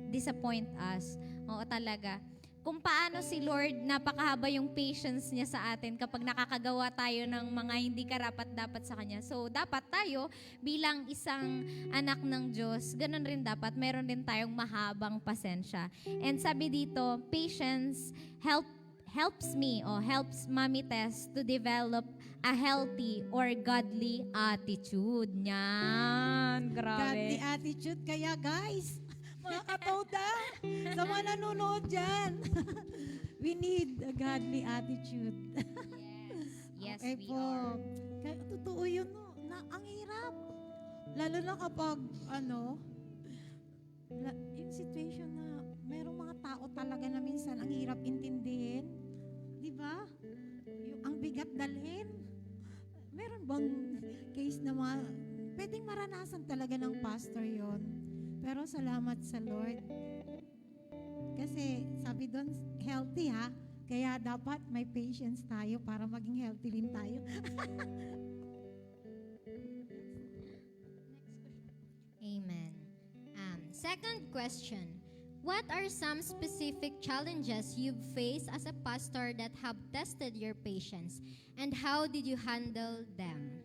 Speaker 1: disappoint us. Oo talaga. Kung paano si Lord, napakahaba yung patience niya sa atin kapag nakakagawa tayo ng mga hindi karapat-dapat sa Kanya. So, dapat tayo, bilang isang anak ng Diyos, ganun rin dapat, meron din tayong mahabang pasensya. And sabi dito, patience helps Mami Tess to develop a healthy or godly attitude. Yan, grabe.
Speaker 2: Godly attitude. Kaya guys, mga katoda, sa mga nanonood dyan, we need a godly attitude.
Speaker 1: Yes,
Speaker 2: Okay
Speaker 1: we
Speaker 2: po.
Speaker 1: are.
Speaker 2: Kaya, totoo yun, no? Na, ang hirap. Lalo na kapag, yung situation na merong mga tao talaga na minsan ang hirap intindihin. Di ba? Yung, ang bigat dalhin. Meron bang case na pwedeng maranasan talaga ng pastor yon? Pero salamat sa Lord. Kasi sabi doon, healthy ha. Kaya dapat may patience tayo para maging healthy rin tayo.
Speaker 4: Amen. Second question. What are some specific challenges you've faced as a pastor that have tested your patience? And how did you handle them?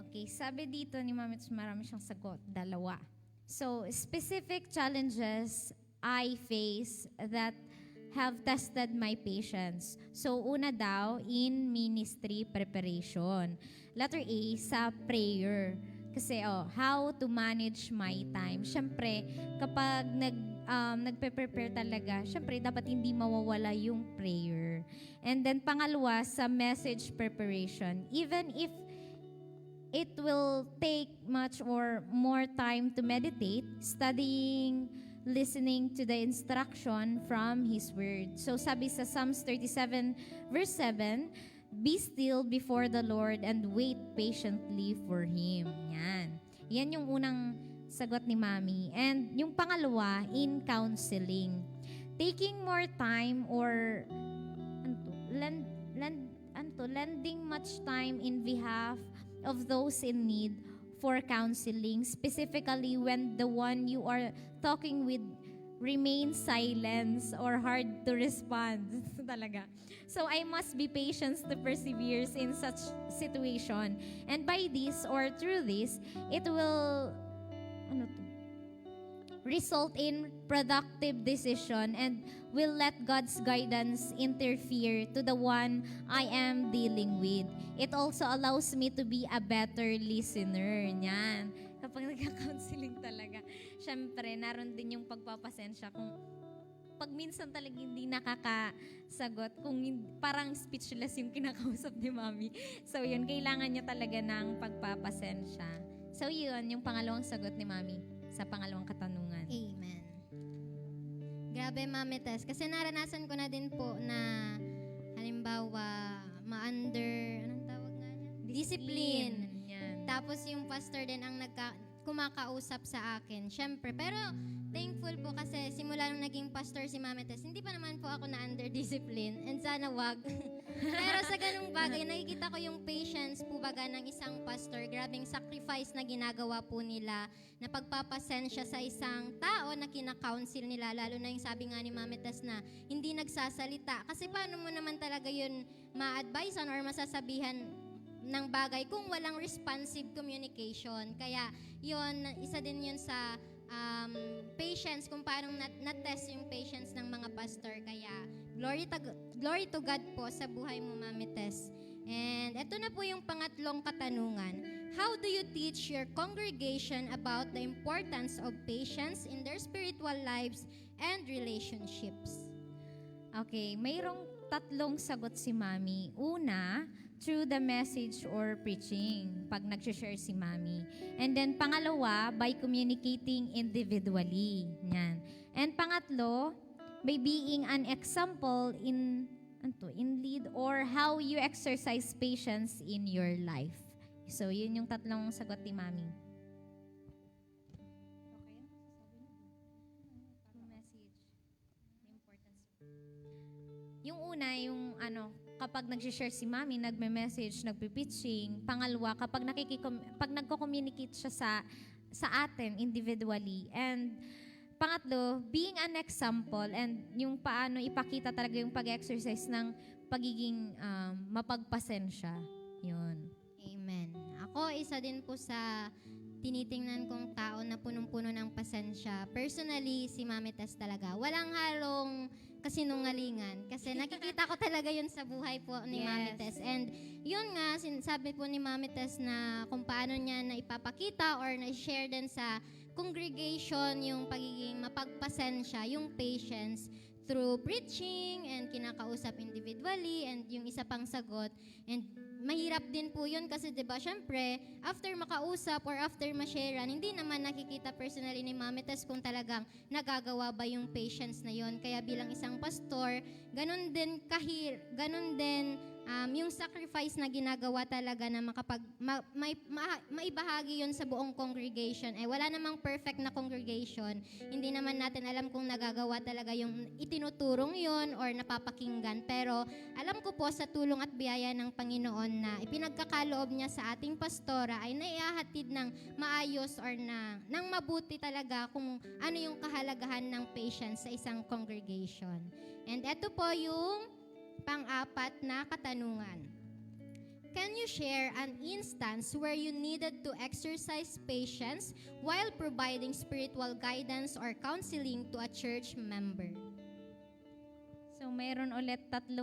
Speaker 1: Okay, sabi dito ni Mami Tess, marami siyang sagot. 2. So, specific challenges I face that have tested my patience. So, una daw, in ministry preparation. Letter A, sa prayer. Kasi, how to manage my time. Siyempre, kapag nagpe-prepare talaga, siyempre, dapat hindi mawawala yung prayer. And then, pangalawa, sa message preparation. Even if it will take much or more time to meditate, studying, listening to the instruction from His Word. So sabi sa Psalms 37 verse 7, be still before the Lord and wait patiently for Him. Yan. Yan yung unang sagot ni Mami. And yung pangalawa, in counseling. Taking more time or lending much time in behalf of those in need for counseling, specifically when the one you are talking with remains silent or hard to respond. Talaga. So I must be patient to persevere in such situation. And by this or through this, it will result in productive decision and will let God's guidance interfere to the one I am dealing with. It also allows me to be a better listener. Yan. Kapag nagka-counseling talaga, syempre, naroon din yung pagpapasensya kung pag minsan talaga hindi nakakasagot, kung parang speechless yung kinakausap ni Mami. So yun, kailangan niya talaga ng pagpapasensya. So yun, yung pangalawang sagot ni Mami sa pangalawang katanungan.
Speaker 4: Amen. Grabe, Mami Tess. Kasi naranasan ko na din po na halimbawa, anong tawag nga niya? Discipline.
Speaker 1: Yan.
Speaker 4: Tapos yung pastor din ang kumakausap sa akin. Syempre, pero thankful po kasi simula nung naging pastor si Mami Tess, hindi pa naman po ako na under discipline and sana wag. Pero sa ganung bagay, nakikita ko yung patience po baga ng isang pastor. Grabing sacrifice na ginagawa po nila na pagpapasensya sa isang tao na kina-counsel nila. Lalo na yung sabi nga ni Mami Tess na hindi nagsasalita. Kasi paano mo naman talaga yun ma-advisean or masasabihan ng bagay kung walang responsive communication. Kaya yun, isa din yun sa patience, kung paano na-test yung patience ng mga pastor. Kaya glory to God po sa buhay mo, Mami Tess. And ito na po yung pangatlong katanungan. How do you teach your congregation about the importance of patience in their spiritual lives and relationships?
Speaker 1: Okay, mayroong 3 sagot si Mami. Una, through the message or preaching, pag nag-share si Mami. And then pangalawa, by communicating individually. Yan. And pangatlo, by being an example in lead or how you exercise patience in your life. So, yun yung 3 sagot ni Mami. Message. Yung una, yung kapag nag-share si Mami, nagme-message, nagpe-pitching. Pangalawa, kapag pag nagko-communicate siya sa atin individually. And pangatlo, being an example and yung paano ipakita talaga yung pag-exercise ng pagiging mapagpasensya. Yun.
Speaker 4: Amen. Ako, isa din po sa tinitingnan kong tao na punong-puno ng pasensya. Personally, si Mami Tess talaga. Walang halong kasinungalingan. Kasi nakikita ko talaga yun sa buhay po ni Mami Tess. And yun nga, sinasabi po ni Mami Tess na kung paano niya na ipapakita or na-share din sa congregation yung pagiging mapagpasensya, yung patience through preaching and kinakausap individually and yung isa pang sagot. And mahirap din po yun kasi 'di ba syempre after makausap or after ma-sharean, hindi naman nakikita personally ni Mami Tess kung talagang nagagawa ba yung patience na yon. Kaya bilang isang pastor, ganun din yung sacrifice na ginagawa talaga na maibahagi yun sa buong congregation. Wala namang perfect na congregation. Hindi naman natin alam kung nagagawa talaga yung itinuturong yun or napapakinggan. Pero alam ko po sa tulong at biyaya ng Panginoon na ipinagkakaloob niya sa ating pastora ay naiahatid ng maayos or ng mabuti talaga kung ano yung kahalagahan ng patience sa isang congregation. And eto po yung pang-apat na katanungan. Can you share an instance where you needed to exercise patience while providing spiritual guidance or counseling to a church member?
Speaker 1: So, mayroon ulit 3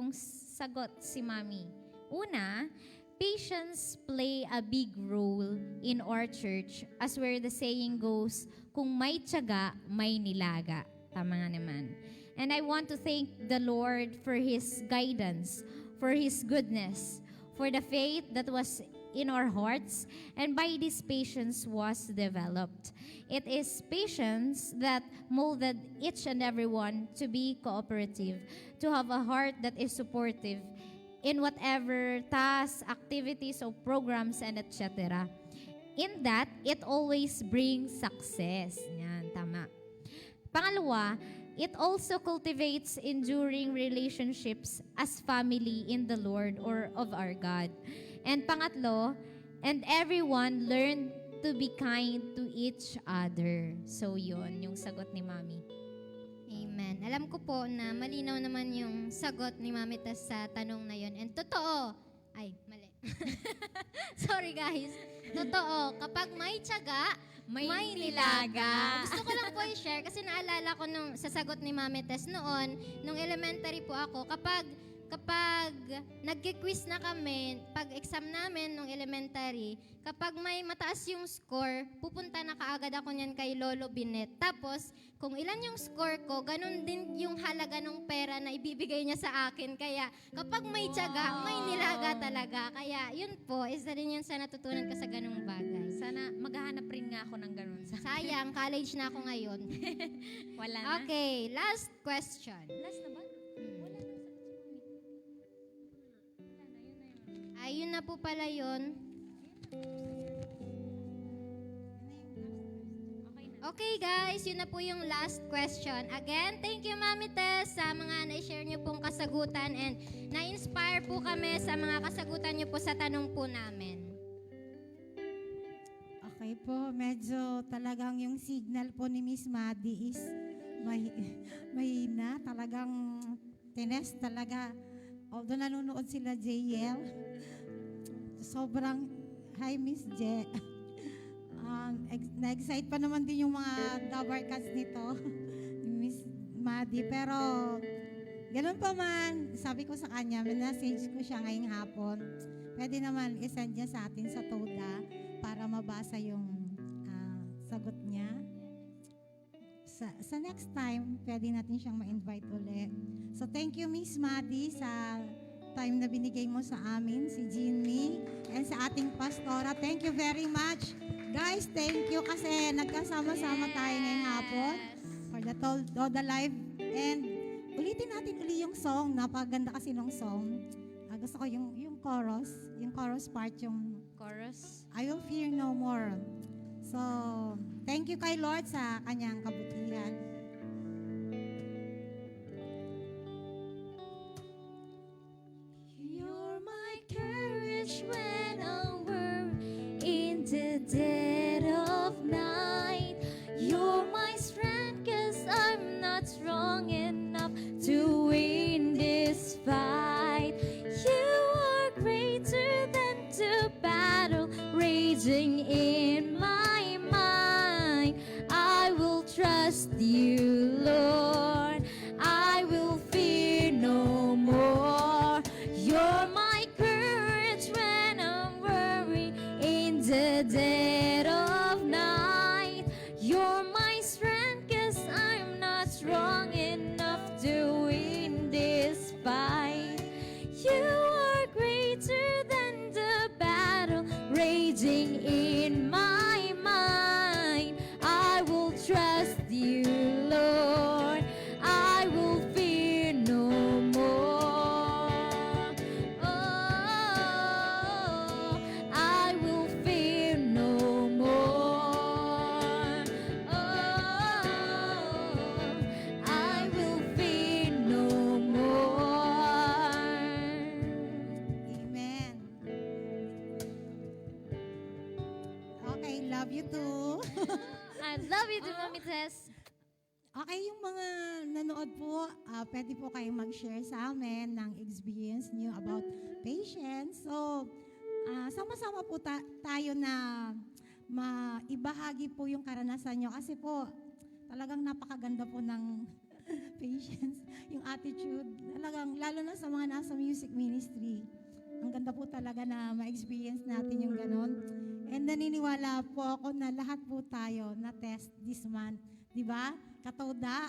Speaker 1: sagot si Mami. Una, patience play a big role in our church as where the saying goes, kung may tiyaga, may nilaga. Tama nga naman. And I want to thank the Lord for His guidance, for His goodness, for the faith that was in our hearts, and by this patience was developed. It is patience that molded each and every one to be cooperative, to have a heart that is supportive in whatever tasks, activities, or programs, and etc. In that, it always brings success. Yan, tama. Pangalawa, it also cultivates enduring relationships as family in the Lord or of our God. And pangatlo, and everyone learn to be kind to each other. So yun, yung sagot ni Mami.
Speaker 4: Amen. Alam ko po na malinaw naman yung sagot ni Mami Tess sa tanong na yun. And totoo, ay, mali. Sorry guys. Totoo, kapag may tiyaga, may nilaga. Gusto ko lang po i-share kasi naalala ko nung sa sagot ni Mami Tess noon, nung elementary po ako, kapag nagki-quiz na kami, pag exam namin nung elementary, kapag may mataas yung score, pupunta na kaagad ako niyan kay Lolo Binet. Tapos, kung ilan yung score ko, ganun din yung halaga ng pera na ibibigay niya sa akin. Kaya, kapag may tiyaga, may nilaga talaga. Kaya, yun po, isa rin yun sa natutunan ko sa ganung bagay.
Speaker 1: Sana maghahanap rin nga ako ng ganun.
Speaker 4: Sayang, college na ako ngayon.
Speaker 1: Wala na.
Speaker 4: Okay, last question.
Speaker 1: Last na ba?
Speaker 4: Ayun na po pala yun. Okay guys, yun na po yung last question. Again, thank you Mami Tess sa mga na-share niyo pong kasagutan and na-inspire po kami sa mga kasagutan niyo po sa tanong po namin.
Speaker 2: Okay po, medyo talagang yung signal po ni Miss Maddie is mahina. Talagang tinest talaga. Although nanonood sila JL, sobrang, hi Miss Je. Na-excite pa naman din yung mga dabarkats nito, Miss Maddie. Pero, ganun pa man, sabi ko sa kanya, message ko siya ngayong hapon. Pwede naman isend niya sa atin sa TODA para mabasa yung sagot niya. Sa next time, pwede natin siyang ma-invite ulit. So thank you, Miss Maddie, sa time na binigay mo sa amin, si Jeannie, and sa ating pastora. Thank you very much. Guys, thank you kasi nagkasama-sama tayo ngayong hapon for the Toda Live. And ulitin natin uli yung song. Napaganda kasi nung song. Gusto ko yung chorus part, yung
Speaker 1: Chorus.
Speaker 2: I will fear no more. So, thank you kay Lord sa kanyang kabutihan.
Speaker 1: You're my courage when I'm weary in the dead of night. You're my strength 'cause I'm not strong enough to win this fight. You are greater than the battle raging in my mind. I will trust you, Lord. I will fear no more. You're my courage when I'm worried in the dead of night. You're my strength 'cause I'm not strong enough to win this fight. You are greater than the battle raging in my mind. I will trust you, Lord. I will fear no more. Oh, I will fear no more. Oh, I will fear no more.
Speaker 2: Amen. Okay, love you too.
Speaker 1: I love you too, Mami Tess.
Speaker 2: Okay, yung mga nanood po, pwede po kayong mag-share sa amin ng experience niyo about patience. So, sama-sama po tayo na maibahagi po yung karanasan niyo kasi po talagang napakaganda po ng patience, yung attitude. Talagang, lalo na sa mga nasa music ministry. Ang ganda po talaga na ma-experience natin yung ganon. And naniniwala po ako na lahat po tayo na test this month. Di ba? Katoda.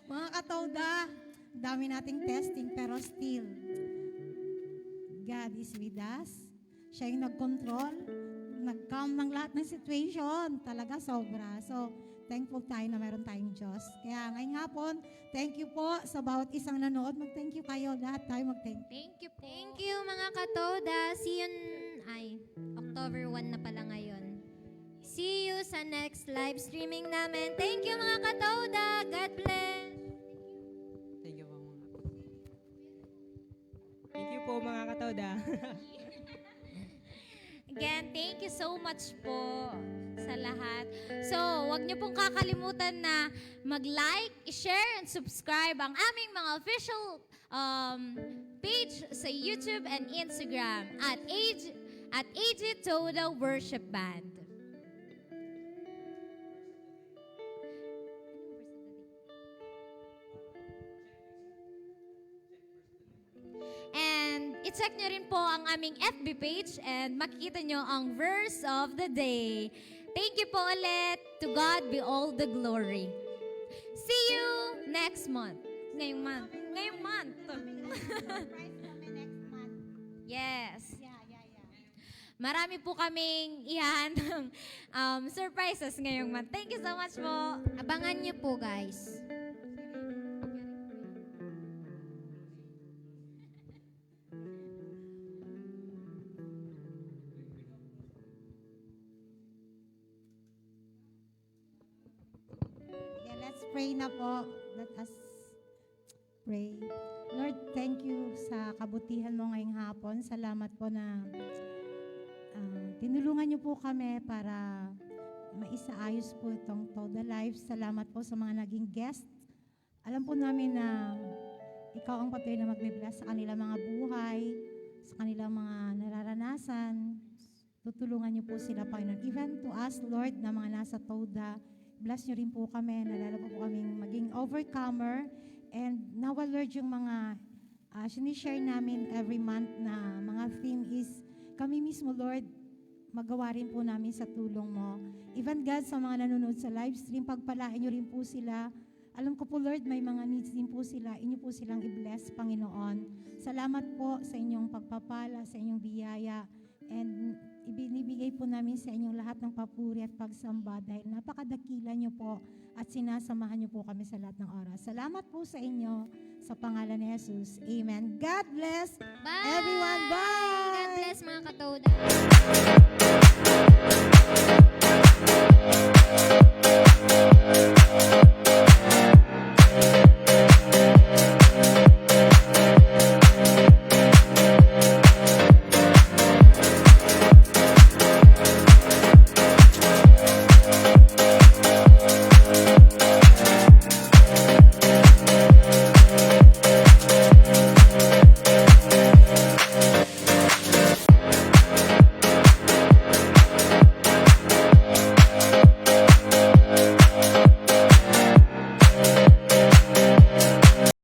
Speaker 2: Mga katoda, dami nating testing pero still, God is with us. Siya yung nag-control, nag-calm ng lahat ng situation. Talaga sobra. So, thankful tayo na meron tayong Diyos. Kaya ngayong hapon, thank you po sa bawat isang nanood. Mag-thank you kayo. Lahat tayo mag-thank you.
Speaker 1: Thank you po.
Speaker 4: Thank you mga katoda. See you October 1 na pala ngayon. See you sa next live streaming namin. Thank you mga katoda. God bless.
Speaker 6: Thank you po mga.
Speaker 3: Thank you po mga katoda.
Speaker 1: Again, thank you so much po sa lahat. So, wag niyo pong kakalimutan na mag-like, i-share, and subscribe ang aming mga official page sa YouTube and Instagram at AG Toda Worship Band. And i-check nyo rin po ang aming FB page and makikita nyo ang verse of the day. Thank you po ulit. To God be all the glory. See you next month. Ngayong month. Ngayong month.
Speaker 2: Surprise kami next month.
Speaker 1: Yes.
Speaker 2: Yeah.
Speaker 1: Marami po kaming ihahandang surprises ngayong month. Thank you so much po.
Speaker 4: Abangan niyo po guys.
Speaker 2: Yeah, let's pray na po. Let us pray. Lord, thank you sa kabutihan mo ngayong hapon. Salamat po na tinulungan niyo po kami para maisaayos po itong Toda Life. Salamat po sa mga naging guest. Alam po namin na ikaw ang patuloy na magbibless sa kanilang mga buhay, sa kanilang mga nararanasan. Tutulungan niyo po sila, Panginoon. Even to us, Lord, na mga nasa Toda, bless niyo rin po kami, nalala po kaming maging overcomer. And nawa, Lord, yung mga sinishare namin every month na mga theme is kami mismo, Lord, magawa rin po namin sa tulong mo. Even God, sa mga nanonood sa live stream, pagpalain niyo rin po sila. Alam ko po, Lord, may mga needs din po sila. Inyo po silang i-bless, Panginoon. Salamat po sa inyong pagpapala, sa inyong biyaya. And ibinibigay po namin sa inyong lahat ng papuri at pagsamba dahil napakadakila niyo po at sinasamahan niyo po kami sa lahat ng oras. Salamat po sa inyo sa pangalan ni Jesus. Amen. God bless
Speaker 4: Bye!
Speaker 2: everyone. Bye!
Speaker 4: God bless mga katoda.